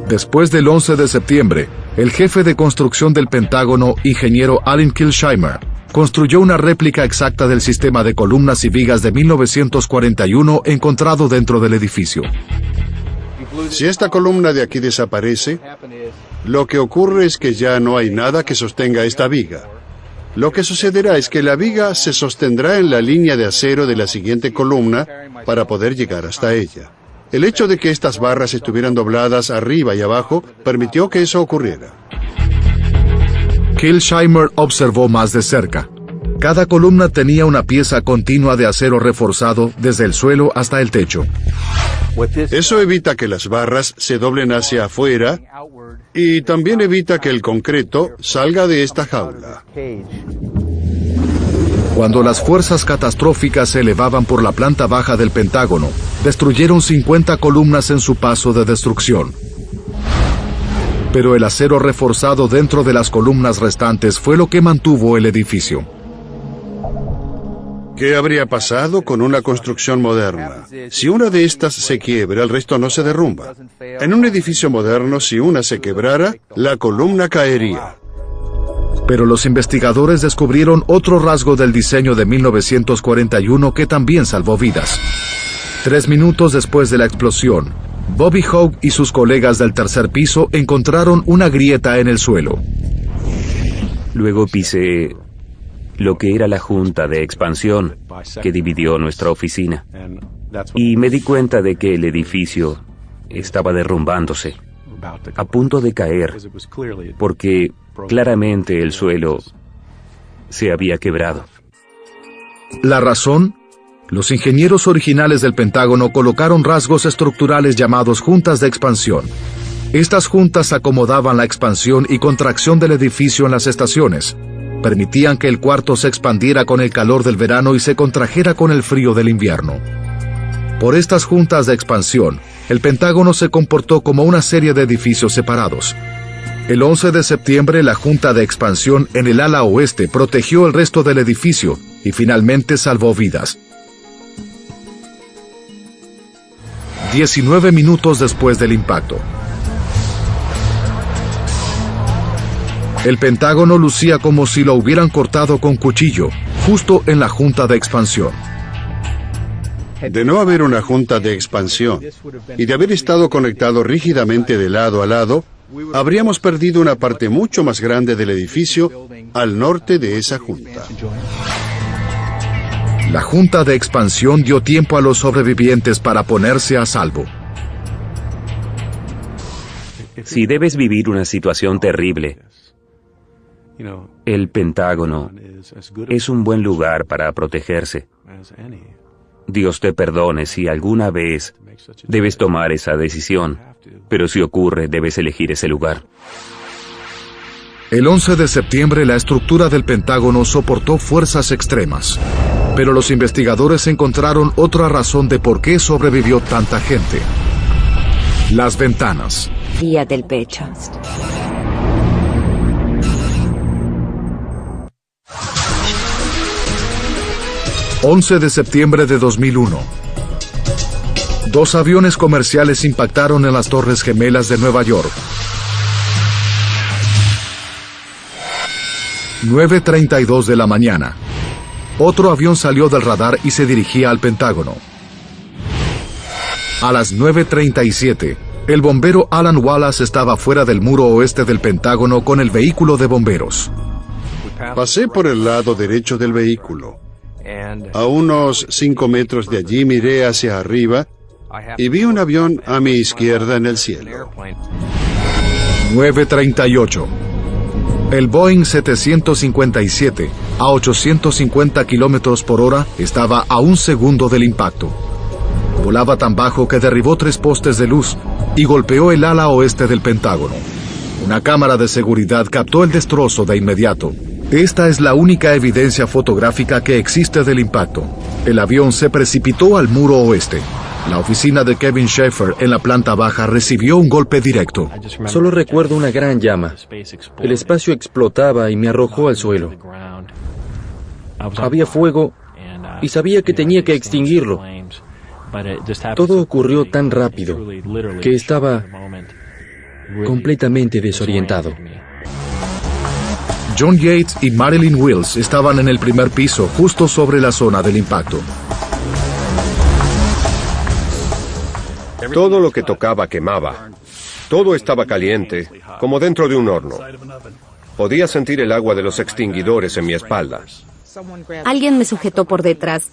Después del 11 de septiembre, el jefe de construcción del Pentágono, ingeniero Alan Kilsheimer, construyó una réplica exacta del sistema de columnas y vigas de 1941 encontrado dentro del edificio. Si esta columna de aquí desaparece, lo que ocurre es que ya no hay nada que sostenga esta viga. Lo que sucederá es que la viga se sostendrá en la línea de acero de la siguiente columna para poder llegar hasta ella. El hecho de que estas barras estuvieran dobladas arriba y abajo permitió que eso ocurriera. Kilsheimer observó más de cerca. Cada columna tenía una pieza continua de acero reforzado desde el suelo hasta el techo. Eso evita que las barras se doblen hacia afuera y también evita que el concreto salga de esta jaula. Cuando las fuerzas catastróficas se elevaban por la planta baja del Pentágono, destruyeron 50 columnas en su paso de destrucción. Pero el acero reforzado dentro de las columnas restantes fue lo que mantuvo el edificio. ¿Qué habría pasado con una construcción moderna? Si una de estas se quiebra, el resto no se derrumba. En un edificio moderno, si una se quebrara, la columna caería. Pero los investigadores descubrieron otro rasgo del diseño de 1941 que también salvó vidas. 3 minutos después de la explosión, Bobby Hogg y sus colegas del tercer piso encontraron una grieta en el suelo. Luego pisé lo que era la junta de expansión que dividió nuestra oficina. Y me di cuenta de que el edificio estaba derrumbándose, a punto de caer, porque claramente el suelo se había quebrado. ¿La razón? Los ingenieros originales del Pentágono colocaron rasgos estructurales llamados juntas de expansión. Estas juntas acomodaban la expansión y contracción del edificio en las estaciones. Permitían que el cuarto se expandiera con el calor del verano y se contrajera con el frío del invierno. Por estas juntas de expansión, el Pentágono se comportó como una serie de edificios separados. El 11 de septiembre, la junta de expansión en el ala oeste protegió el resto del edificio y finalmente salvó vidas. 19 minutos después del impacto. El Pentágono lucía como si lo hubieran cortado con cuchillo, justo en la junta de expansión. De no haber una junta de expansión y de haber estado conectado rígidamente de lado a lado, habríamos perdido una parte mucho más grande del edificio al norte de esa junta. La junta de expansión dio tiempo a los sobrevivientes para ponerse a salvo. Si debes vivir una situación terrible, el Pentágono es un buen lugar para protegerse. Dios te perdone si alguna vez debes tomar esa decisión, pero si ocurre, debes elegir ese lugar. El 11 de septiembre, la estructura del Pentágono soportó fuerzas extremas, pero los investigadores encontraron otra razón de por qué sobrevivió tanta gente. Las ventanas. Vía del pecho. ...11 de septiembre de 2001... Dos aviones comerciales impactaron en las Torres Gemelas de Nueva York. 9:32 de la mañana. Otro avión salió del radar y se dirigía al Pentágono. A las 9:37, el bombero Alan Wallace estaba fuera del muro oeste del Pentágono con el vehículo de bomberos. Pasé por el lado derecho del vehículo. A unos 5 metros de allí miré hacia arriba y vi un avión a mi izquierda en el cielo. 9:38. El Boeing 757, a 850 kilómetros por hora, estaba a un segundo del impacto. Volaba tan bajo que derribó 3 postes de luz y golpeó el ala oeste del Pentágono. Una cámara de seguridad captó el destrozo de inmediato. Esta es la única evidencia fotográfica que existe del impacto. El avión se precipitó al muro oeste. La oficina de Kevin Schaefer en la planta baja recibió un golpe directo. Solo recuerdo una gran llama. El espacio explotaba y me arrojó al suelo. Había fuego y sabía que tenía que extinguirlo. Todo ocurrió tan rápido que estaba completamente desorientado. John Yates y Marilyn Wills estaban en el primer piso, justo sobre la zona del impacto. Todo lo que tocaba quemaba. Todo estaba caliente, como dentro de un horno. Podía sentir el agua de los extinguidores en mi espalda. Alguien me sujetó por detrás.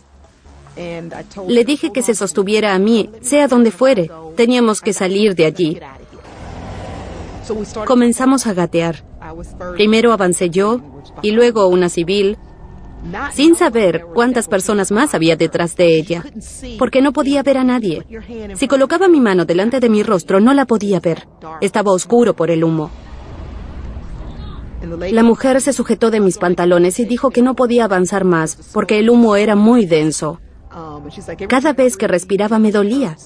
Le dije que se sostuviera a mí, sea donde fuere. Teníamos que salir de allí. Comenzamos a gatear. Primero avancé yo y luego una civil, sin saber cuántas personas más había detrás de ella, porque no podía ver a nadie. Si colocaba mi mano delante de mi rostro, no la podía ver. Estaba oscuro por el humo. La mujer se sujetó de mis pantalones y dijo que no podía avanzar más, porque el humo era muy denso. Cada vez que respiraba me dolía.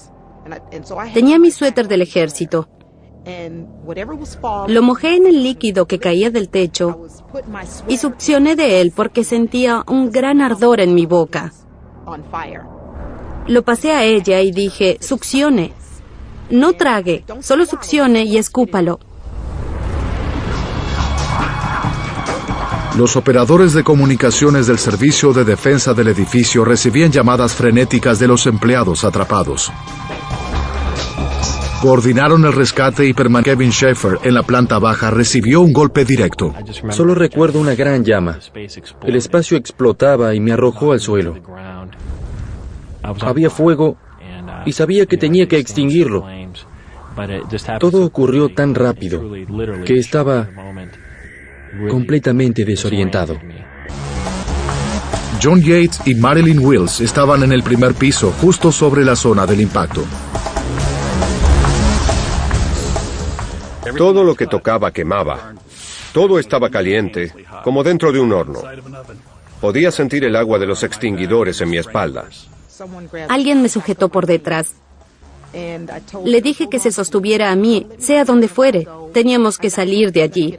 Tenía mi suéter del ejército. Lo mojé en el líquido que caía del techo y succioné de él porque sentía un gran ardor en mi boca. Lo pasé a ella y dije, succione. No trague, solo succione y escúpalo. Los operadores de comunicaciones del Servicio de Defensa del edificio recibían llamadas frenéticas de los empleados atrapados. Coordinaron el rescate y Kevin Schaefer en la planta baja recibió un golpe directo. Solo recuerdo una gran llama. El espacio explotaba y me arrojó al suelo. Había fuego y sabía que tenía que extinguirlo. Todo ocurrió tan rápido que estaba completamente desorientado. John Yates y Marilyn Wills estaban en el primer piso, justo sobre la zona del impacto. Todo lo que tocaba quemaba. Todo estaba caliente, como dentro de un horno. Podía sentir el agua de los extinguidores en mi espalda. Alguien me sujetó por detrás. Le dije que se sostuviera a mí, sea donde fuere. Teníamos que salir de allí.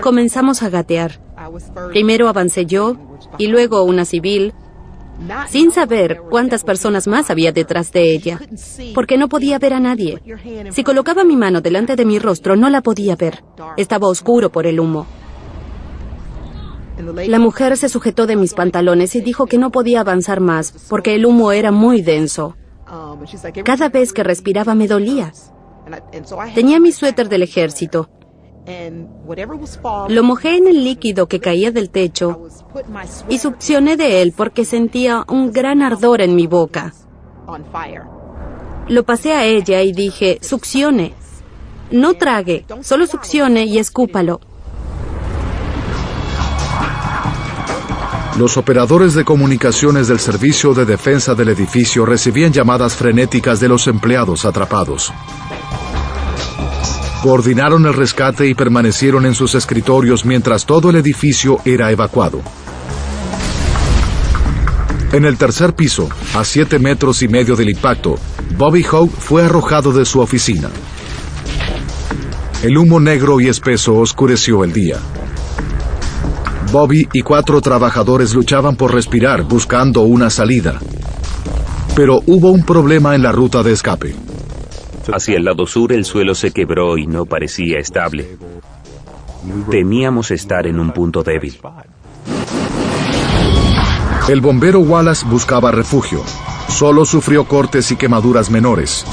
Comenzamos a gatear. Primero avancé yo y luego una civil, sin saber cuántas personas más había detrás de ella, porque no podía ver a nadie. Si colocaba mi mano delante de mi rostro, no la podía ver. Estaba oscuro por el humo. La mujer se sujetó de mis pantalones y dijo que no podía avanzar más, porque el humo era muy denso. Cada vez que respiraba me dolía. Tenía mi suéter del ejército. Lo mojé en el líquido que caía del techo y succioné de él porque sentía un gran ardor en mi boca. Lo pasé a ella y dije, succione. No trague, solo succione y escúpalo. Los operadores de comunicaciones del Servicio de Defensa del edificio recibían llamadas frenéticas de los empleados atrapados. Coordinaron el rescate y permanecieron en sus escritorios mientras todo el edificio era evacuado. En el tercer piso, a 7,5 metros del impacto, Bobby Howe fue arrojado de su oficina. El humo negro y espeso oscureció el día. Bobby y 4 trabajadores luchaban por respirar, buscando una salida. Pero hubo un problema en la ruta de escape. Hacia el lado sur el suelo se quebró y no parecía estable. Temíamos estar en un punto débil. El bombero Wallace buscaba refugio. Solo sufrió cortes y quemaduras menores.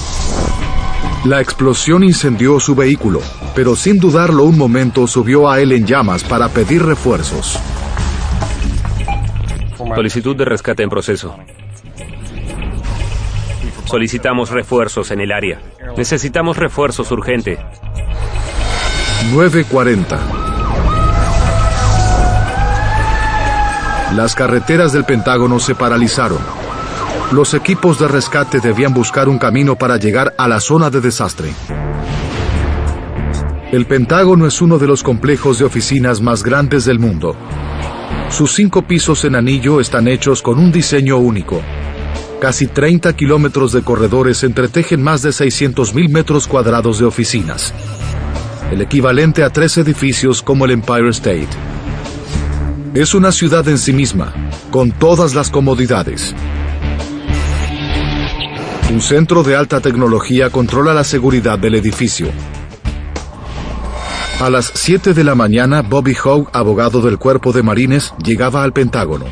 La explosión incendió su vehículo, pero sin dudarlo un momento subió a él en llamas para pedir refuerzos. Solicitud de rescate en proceso. Solicitamos refuerzos en el área. Necesitamos refuerzos urgente. 9:40. Las carreteras del Pentágono se paralizaron. Los equipos de rescate debían buscar un camino para llegar a la zona de desastre. El Pentágono es uno de los complejos de oficinas más grandes del mundo. Sus 5 pisos en anillo están hechos con un diseño único. Casi 30 kilómetros de corredores entretejen más de 600,000 metros cuadrados de oficinas, el equivalente a 3 edificios como el Empire State. Es una ciudad en sí misma, con todas las comodidades. Un centro de alta tecnología controla la seguridad del edificio. A las 7 de la mañana, Bobby Howe, abogado del Cuerpo de Marines, llegaba al Pentágono.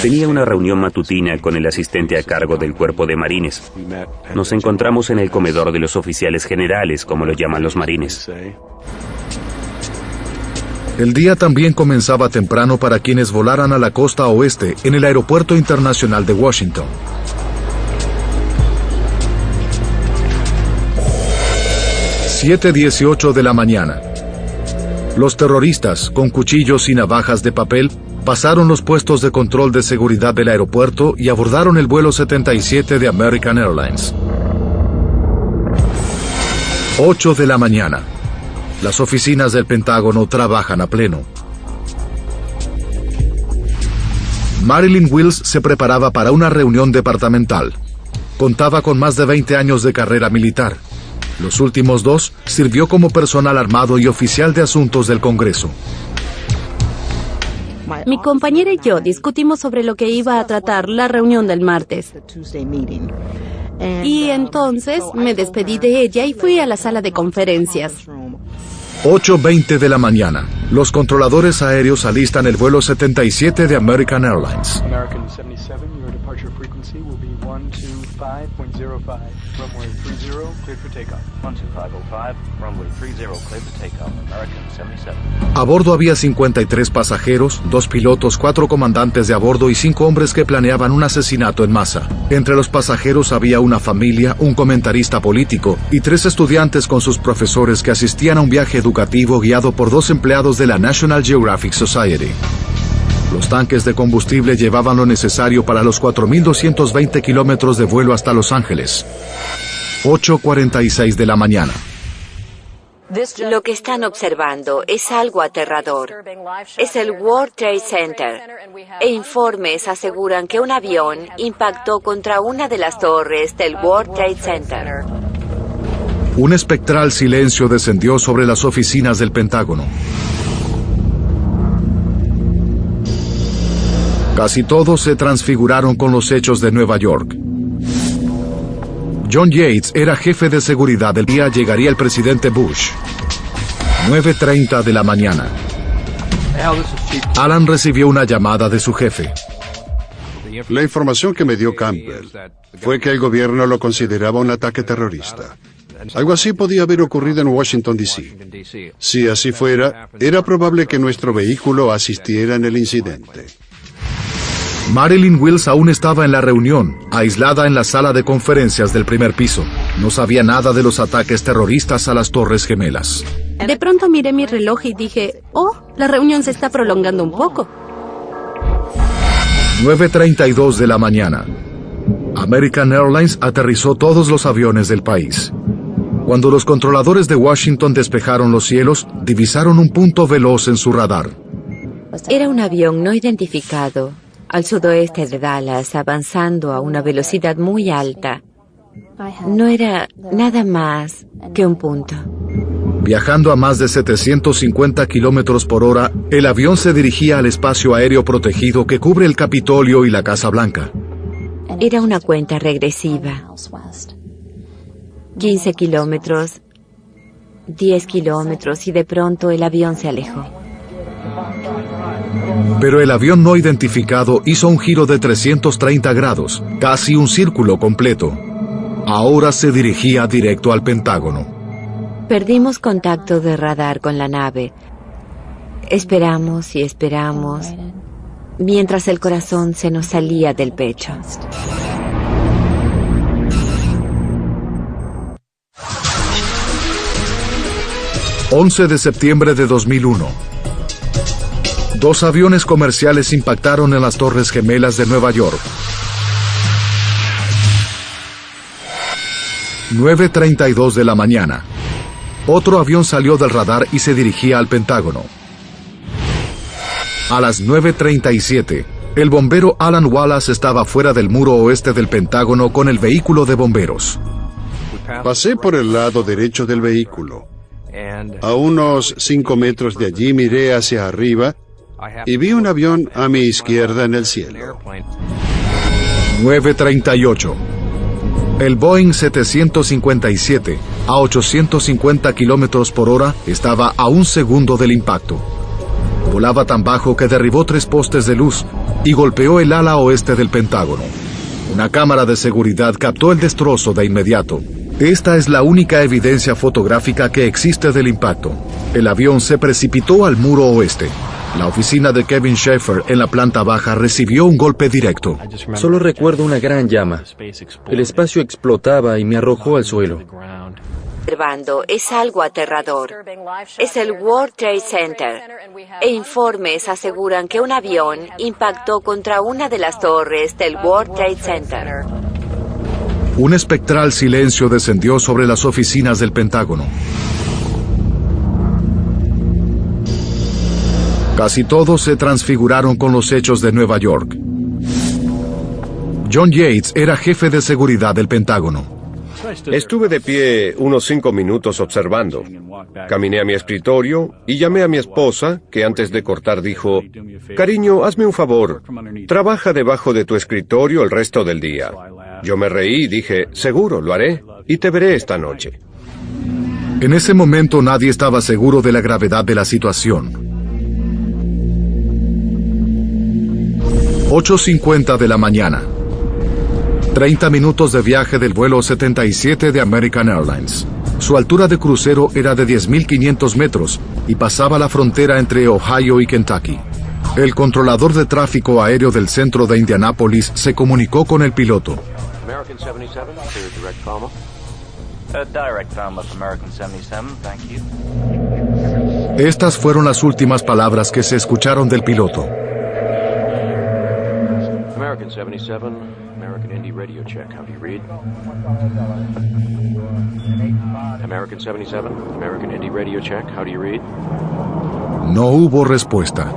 Tenía una reunión matutina con el asistente a cargo del Cuerpo de Marines. Nos encontramos en el comedor de los oficiales generales, como lo llaman los marines. El día también comenzaba temprano para quienes volaran a la costa oeste en el Aeropuerto Internacional de Washington. (7:18 de la mañana). Los terroristas, con cuchillos y navajas de papel, pasaron los puestos de control de seguridad del aeropuerto y abordaron el vuelo 77 de American Airlines. 8 de la mañana. Las oficinas del Pentágono trabajan a pleno. Marilyn Wills se preparaba para una reunión departamental. Contaba con más de 20 años de carrera militar. Los últimos 2 sirvió como personal armado y oficial de asuntos del Congreso. Mi compañera y yo discutimos sobre lo que iba a tratar la reunión del martes. Y entonces me despedí de ella y fui a la sala de conferencias. 8:20 de la mañana. Los controladores aéreos alistan el vuelo 77 de American Airlines. American 77, your departure frequency will be 125.05. Runway 30, cleared for takeoff. 12505, runway 30, cleared for takeoff. American 77. A bordo había 53 pasajeros, 2 pilotos, 4 comandantes de a bordo y 5 hombres que planeaban un asesinato en masa. Entre los pasajeros había una familia, un comentarista político y 3 estudiantes con sus profesores que asistían a un viaje educativo guiado por 2 empleados de la National Geographic Society. Los tanques de combustible llevaban lo necesario para los 4.220 kilómetros de vuelo hasta Los Ángeles. 8:46 de la mañana. Lo que están observando es algo aterrador. Es el World Trade Center. E informes aseguran que un avión impactó contra una de las torres del World Trade Center. Un espectral silencio descendió sobre las oficinas del Pentágono. Casi todos se transfiguraron con los hechos de Nueva York. John Yates era jefe de seguridad. El día llegaría el presidente Bush. 9:30 de la mañana. Alan recibió una llamada de su jefe. La información que me dio Campbell fue que el gobierno lo consideraba un ataque terrorista. Algo así podía haber ocurrido en Washington, D.C. Si así fuera, era probable que nuestro vehículo asistiera en el incidente. Marilyn Wills aún estaba en la reunión, aislada en la sala de conferencias del primer piso. No sabía nada de los ataques terroristas a las Torres Gemelas. De pronto miré mi reloj y dije, la reunión se está prolongando un poco. 9:32 de la mañana. American Airlines aterrizó todos los aviones del país. Cuando los controladores de Washington despejaron los cielos, divisaron un punto veloz en su radar. Era un avión no identificado al sudoeste de Dallas, avanzando a una velocidad muy alta. No era nada más que un punto. Viajando a más de 750 kilómetros por hora, el avión se dirigía al espacio aéreo protegido que cubre el Capitolio y la Casa Blanca. Era una cuenta regresiva. 15 kilómetros, 10 kilómetros y de pronto el avión se alejó. Pero el avión no identificado hizo un giro de 330 grados, casi un círculo completo. Ahora se dirigía directo al Pentágono. Perdimos contacto de radar con la nave. Esperamos y esperamos, mientras el corazón se nos salía del pecho. ...11 de septiembre de 2001... Dos aviones comerciales impactaron en las Torres Gemelas de Nueva York. 9:32 de la mañana. Otro avión salió del radar y se dirigía al Pentágono. A las 9:37, el bombero Alan Wallace estaba fuera del muro oeste del Pentágono con el vehículo de bomberos. Pasé por el lado derecho del vehículo. A unos 5 metros de allí miré hacia arriba y vi un avión a mi izquierda en el cielo. 9:38. El Boeing 757, a 850 kilómetros por hora, estaba a un segundo del impacto. Volaba tan bajo que derribó 3 postes de luz y golpeó el ala oeste del Pentágono. Una cámara de seguridad captó el destrozo de inmediato. Esta es la única evidencia fotográfica que existe del impacto. El avión se precipitó al muro oeste. La oficina de Kevin Schaefer en la planta baja recibió un golpe directo. Solo recuerdo una gran llama. El espacio explotaba y me arrojó al suelo. Observando es algo aterrador. Es el World Trade Center. E informes aseguran que un avión impactó contra una de las torres del World Trade Center. Un espectral silencio descendió sobre las oficinas del Pentágono. Casi todos se transfiguraron con los hechos de Nueva York. John Yates era jefe de seguridad del Pentágono. Estuve de pie unos 5 minutos observando. Caminé a mi escritorio y llamé a mi esposa, que antes de cortar dijo, «Cariño, hazme un favor. Trabaja debajo de tu escritorio el resto del día». Yo me reí y dije, «Seguro, lo haré, y te veré esta noche». En ese momento nadie estaba seguro de la gravedad de la situación. 8:50 de la mañana. 30 minutos de viaje del vuelo 77 de American Airlines. Su altura de crucero era de 10.500 metros y pasaba la frontera entre Ohio y Kentucky. El controlador de tráfico aéreo del centro de Indianápolis se comunicó con el piloto. American 77, clear direct comma. Direct comma of American 77, thank you. Estas fueron las últimas palabras que se escucharon del piloto. American 77, American Indie Radio check. How do you read? American 77, American Indie Radio check. How do you read? No hubo respuesta.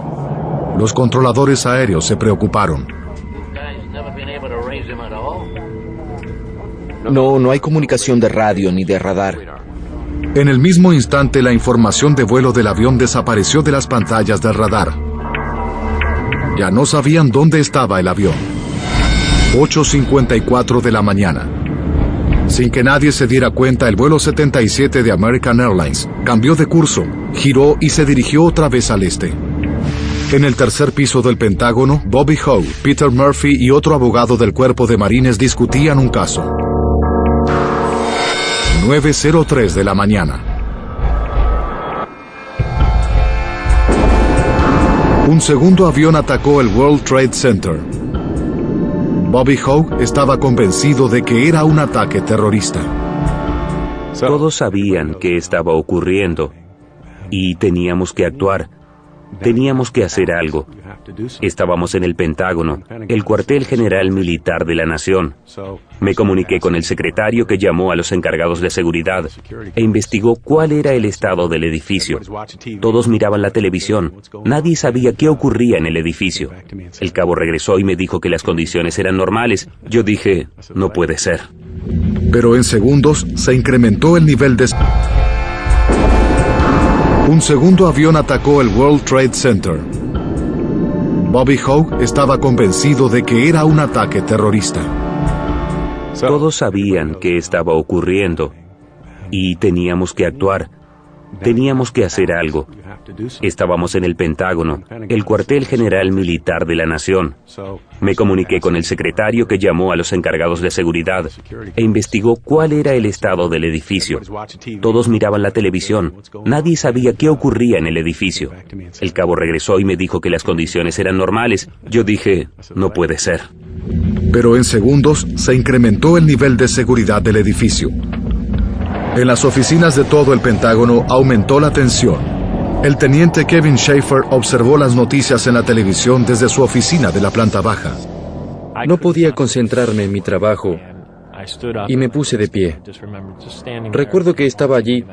Los controladores aéreos se preocuparon. No hay comunicación de radio ni de radar. En el mismo instante, la información de vuelo del avión desapareció de las pantallas del radar. Ya no sabían dónde estaba el avión. 8:54 de la mañana. Sin que nadie se diera cuenta, el vuelo 77 de American Airlines cambió de curso, giró y se dirigió otra vez al este. En el tercer piso del Pentágono, Bobby Howe, Peter Murphy y otro abogado del Cuerpo de Marines discutían un caso. 9:03 de la mañana. Un segundo avión atacó el World Trade Center. Bobby Howe estaba convencido de que era un ataque terrorista. Todos sabían qué estaba ocurriendo y teníamos que actuar. Teníamos que hacer algo. Estábamos en el Pentágono, el cuartel general militar de la nación. Me comuniqué con el secretario, que llamó a los encargados de seguridad e investigó cuál era el estado del edificio. Todos miraban la televisión. Nadie sabía qué ocurría en el edificio. El cabo regresó y me dijo que las condiciones eran normales. Yo dije, no puede ser. Pero en segundos se incrementó el nivel de... Un segundo avión atacó el World Trade Center. Bobby Howe estaba convencido de que era un ataque terrorista. Todos sabían qué estaba ocurriendo y teníamos que actuar. Teníamos que hacer algo. Estábamos en el Pentágono, el cuartel general militar de la nación. Me comuniqué con el secretario, que llamó a los encargados de seguridad e investigó cuál era el estado del edificio. Todos miraban la televisión. Nadie sabía qué ocurría en el edificio. El cabo regresó y me dijo que las condiciones eran normales. Yo dije, no puede ser. Pero en segundos se incrementó el nivel de seguridad del edificio. En las oficinas de todo el Pentágono aumentó la tensión. El teniente Kevin Schaefer observó las noticias en la televisión desde su oficina de la planta baja. No podía concentrarme en mi trabajo y me puse de pie. Recuerdo que estaba allí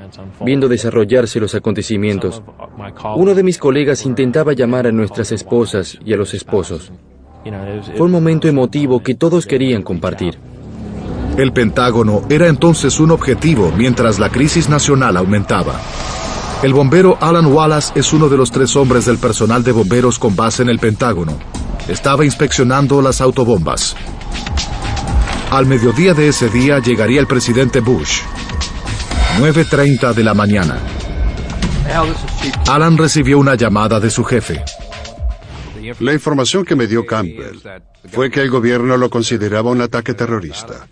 viendo desarrollarse los acontecimientos. Uno de mis colegas intentaba llamar a nuestras esposas y a los esposos. Fue un momento emotivo que todos querían compartir. El Pentágono era entonces un objetivo mientras la crisis nacional aumentaba. El bombero Alan Wallace es uno de los 3 hombres del personal de bomberos con base en el Pentágono. Estaba inspeccionando las autobombas. Al mediodía de ese día llegaría el presidente Bush. 9:30 de la mañana. Alan recibió una llamada de su jefe. La información que me dio Campbell fue que el gobierno lo consideraba un ataque terrorista.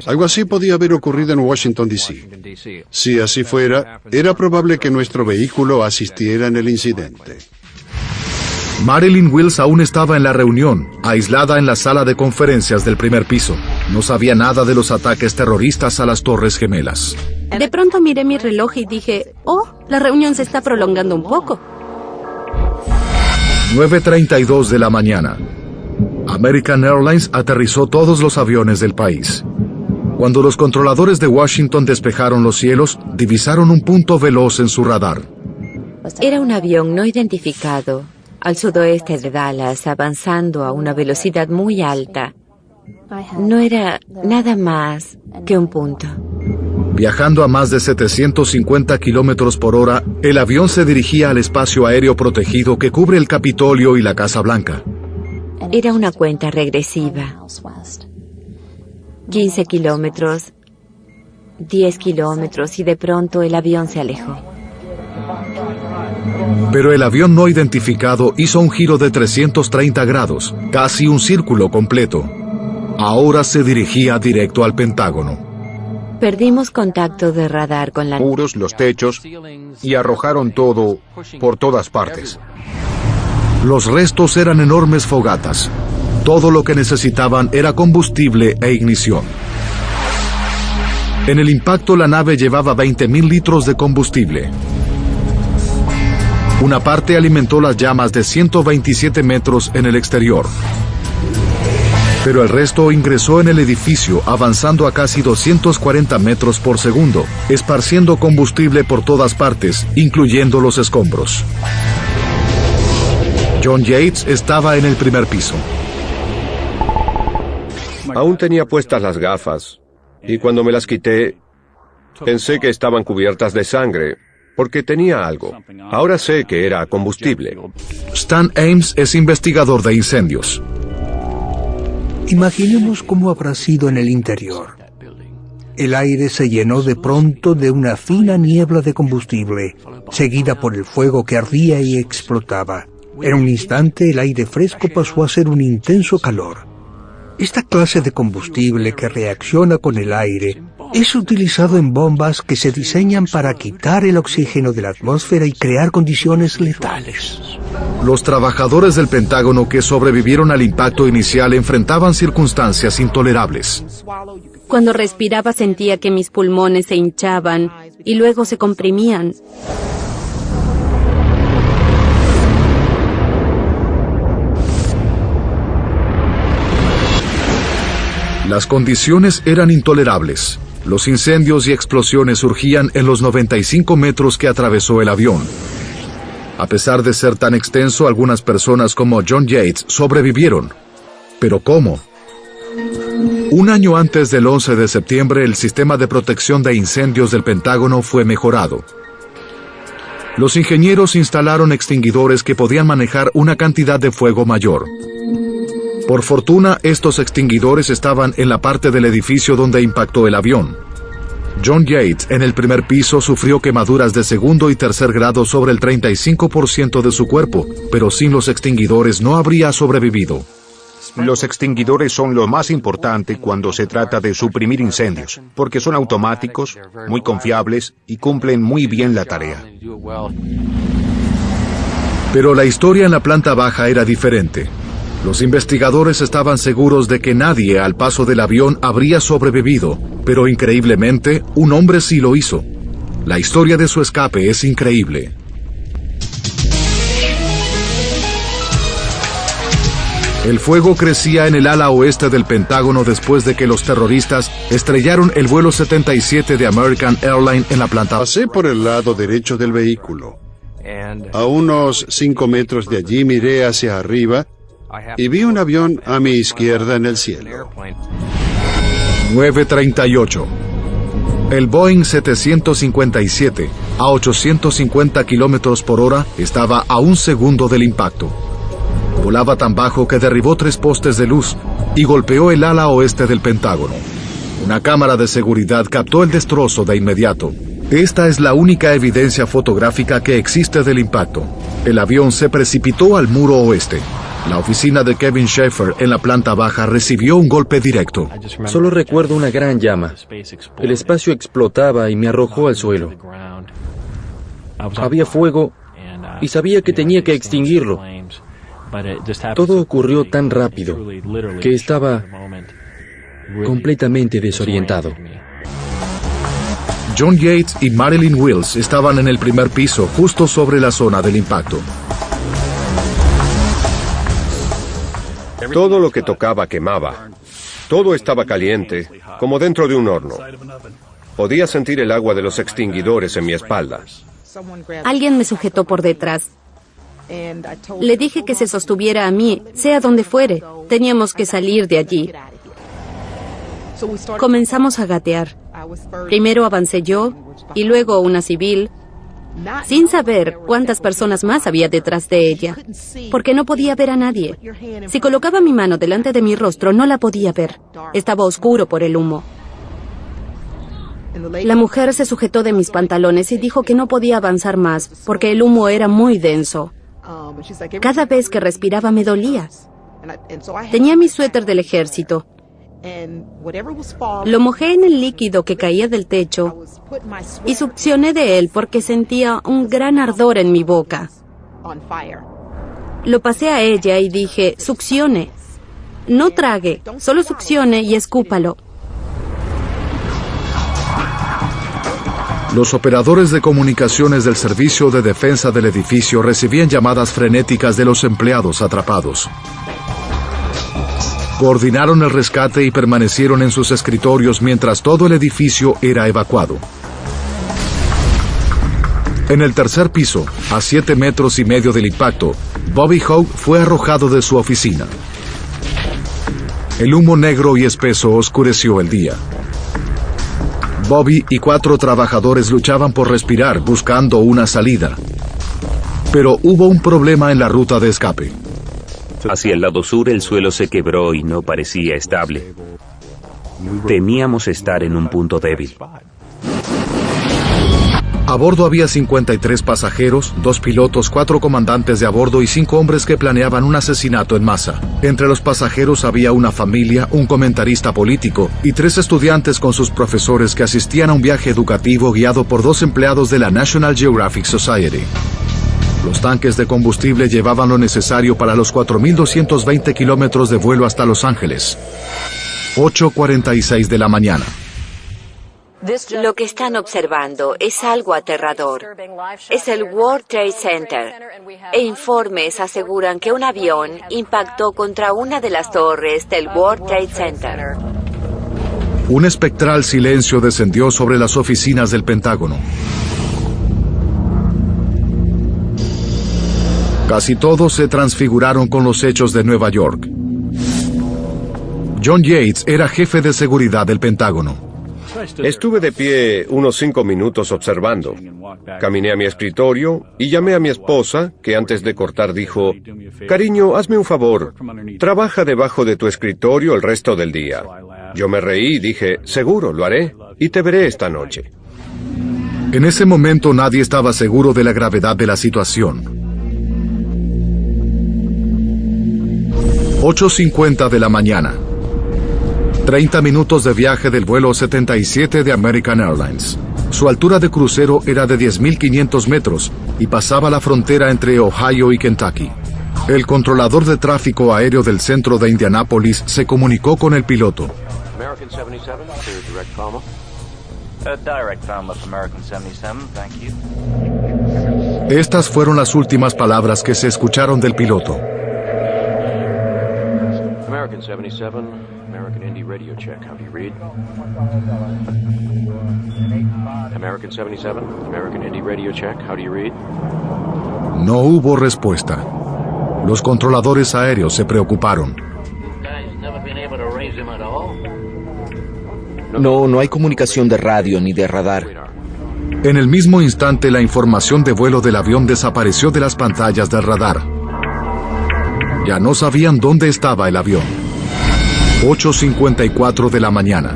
Algo así podía haber ocurrido en Washington, D.C. Si así fuera, era probable que nuestro vehículo asistiera en el incidente. Marilyn Wills aún estaba en la reunión, aislada en la sala de conferencias del primer piso. No sabía nada de los ataques terroristas a las Torres Gemelas. De pronto miré mi reloj y dije, la reunión se está prolongando un poco. 9:32 de la mañana. American Airlines aterrizó todos los aviones del país. Cuando los controladores de Washington despejaron los cielos, divisaron un punto veloz en su radar. Era un avión no identificado, al sudoeste de Dallas, avanzando a una velocidad muy alta. No era nada más que un punto. Viajando a más de 750 kilómetros por hora, el avión se dirigía al espacio aéreo protegido que cubre el Capitolio y la Casa Blanca. Era una cuenta regresiva. 15 kilómetros, 10 kilómetros y de pronto el avión se alejó. Pero el avión no identificado hizo un giro de 330 grados, casi un círculo completo. Ahora se dirigía directo al Pentágono. Perdimos contacto de radar con la... muros, los techos, y arrojaron todo por todas partes. Los restos eran enormes fogatas. Todo lo que necesitaban era combustible e ignición. En el impacto, la nave llevaba 20.000 litros de combustible. Una parte alimentó las llamas de 127 metros en el exterior. pero el resto ingresó en el edificio avanzando a casi 240 metros por segundo, esparciendo combustible por todas partes, incluyendo los escombros. John Yates estaba en el primer piso. Aún tenía puestas las gafas, y cuando me las quité, pensé que estaban cubiertas de sangre, porque tenía algo. Ahora sé que era combustible. Stan Ames es investigador de incendios. Imaginemos cómo habrá sido en el interior. El aire se llenó de pronto de una fina niebla de combustible, seguida por el fuego que ardía y explotaba. En un instante el aire fresco pasó a ser un intenso calor. Esta clase de combustible que reacciona con el aire es utilizado en bombas que se diseñan para quitar el oxígeno de la atmósfera y crear condiciones letales. Los trabajadores del Pentágono que sobrevivieron al impacto inicial enfrentaban circunstancias intolerables. Cuando respiraba sentía que mis pulmones se hinchaban y luego se comprimían. Las condiciones eran intolerables. Los incendios y explosiones surgían en los 95 metros que atravesó el avión. A pesar de ser tan extenso, algunas personas como John Yates sobrevivieron. ¿Pero cómo? Un año antes del 11 de septiembre, el sistema de protección de incendios del Pentágono fue mejorado. Los ingenieros instalaron extinguidores que podían manejar una cantidad de fuego mayor. Por fortuna, estos extinguidores estaban en la parte del edificio donde impactó el avión. John Yates, en el primer piso, sufrió quemaduras de segundo y tercer grado sobre el 35% de su cuerpo, pero sin los extinguidores no habría sobrevivido. Los extinguidores son lo más importante cuando se trata de suprimir incendios, porque son automáticos, muy confiables y cumplen muy bien la tarea. Pero la historia en la planta baja era diferente. Los investigadores estaban seguros de que nadie al paso del avión habría sobrevivido, pero increíblemente, un hombre sí lo hizo. La historia de su escape es increíble. El fuego crecía en el ala oeste del Pentágono después de que los terroristas estrellaron el vuelo 77 de American Airlines en la planta. Pasé por el lado derecho del vehículo. A unos 5 metros de allí miré hacia arriba y vi un avión a mi izquierda en el cielo. 9:38. El Boeing 757, a 850 kilómetros por hora, estaba a un segundo del impacto. Volaba tan bajo que derribó 3 postes de luz y golpeó el ala oeste del Pentágono. Una cámara de seguridad captó el destrozo de inmediato. Esta es la única evidencia fotográfica que existe del impacto. El avión se precipitó al muro oeste. La oficina de Kevin Schaefer en la planta baja recibió un golpe directo. Solo recuerdo una gran llama. El espacio explotaba y me arrojó al suelo. Había fuego y sabía que tenía que extinguirlo. Todo ocurrió tan rápido que estaba completamente desorientado. John Yates y Marilyn Wills estaban en el primer piso, justo sobre la zona del impacto. Todo lo que tocaba quemaba. Todo estaba caliente, como dentro de un horno. Podía sentir el agua de los extinguidores en mi espalda. Alguien me sujetó por detrás. Le dije que se sostuviera a mí, sea donde fuere. Teníamos que salir de allí. Comenzamos a gatear. Primero avancé yo y luego una civil, sin saber cuántas personas más había detrás de ella, porque no podía ver a nadie. Si colocaba mi mano delante de mi rostro, no la podía ver. Estaba oscuro por el humo. La mujer se sujetó de mis pantalones y dijo que no podía avanzar más, porque el humo era muy denso. Cada vez que respiraba me dolía. Tenía mi suéter del ejército. Lo mojé en el líquido que caía del techo y succioné de él porque sentía un gran ardor en mi boca. Lo pasé a ella y dije, succione. No trague, solo succione y escúpalo. Los operadores de comunicaciones del Servicio de Defensa del edificio recibían llamadas frenéticas de los empleados atrapados. Coordinaron el rescate y permanecieron en sus escritorios mientras todo el edificio era evacuado. En el tercer piso, a 7,5 metros del impacto, Bobby Howe fue arrojado de su oficina. El humo negro y espeso oscureció el día. Bobby y 4 trabajadores luchaban por respirar buscando una salida. Pero hubo un problema en la ruta de escape. Hacia el lado sur el suelo se quebró y no parecía estable. Temíamos estar en un punto débil. A bordo había 53 pasajeros, 2 pilotos, 4 comandantes de a bordo y 5 hombres que planeaban un asesinato en masa. Entre los pasajeros había una familia, un comentarista político y 3 estudiantes con sus profesores que asistían a un viaje educativo guiado por 2 empleados de la National Geographic Society. Los tanques de combustible llevaban lo necesario para los 4.220 kilómetros de vuelo hasta Los Ángeles. 8:46 de la mañana. Lo que están observando es algo aterrador. Es el World Trade Center e informes aseguran que un avión impactó contra una de las torres del World Trade Center. Un espectral silencio descendió sobre las oficinas del Pentágono. Casi todos se transfiguraron con los hechos de Nueva York. John Yates era jefe de seguridad del Pentágono. Estuve de pie unos 5 minutos observando. Caminé a mi escritorio y llamé a mi esposa, que antes de cortar dijo, «Cariño, hazme un favor. Trabaja debajo de tu escritorio el resto del día». Yo me reí y dije, «Seguro, lo haré, y te veré esta noche». En ese momento nadie estaba seguro de la gravedad de la situación. 8:50 de la mañana. 30 minutos de viaje del vuelo 77 de American Airlines. Su altura de crucero era de 10.500 metros y pasaba la frontera entre Ohio y Kentucky. El controlador de tráfico aéreo del centro de Indianápolis se comunicó con el piloto. American 77, clear direct comma. Direct comma for American 77, thank you. Estas fueron las últimas palabras que se escucharon del piloto. American 77, American Indy radio check, how do you read? American 77, American Indy radio check, how do you read? No hubo respuesta. Los controladores aéreos se preocuparon. No hay comunicación de radio ni de radar. En el mismo instante, la información de vuelo del avión desapareció de las pantallas del radar. Ya no sabían dónde estaba el avión. 8:54 de la mañana.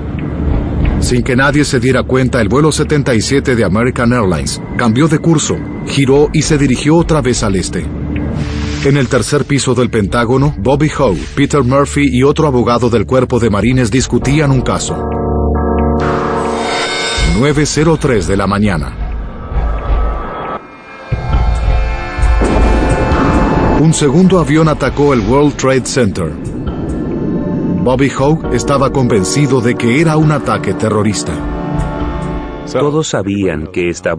Sin que nadie se diera cuenta, el vuelo 77 de American Airlines cambió de curso, giró y se dirigió otra vez al este. En el tercer piso del Pentágono, Bobby Howe, Peter Murphy y otro abogado del Cuerpo de Marines discutían un caso. 9:03 de la mañana. Un segundo avión atacó el World Trade Center. Bobby Howe estaba convencido de que era un ataque terrorista. Todos sabían que estaba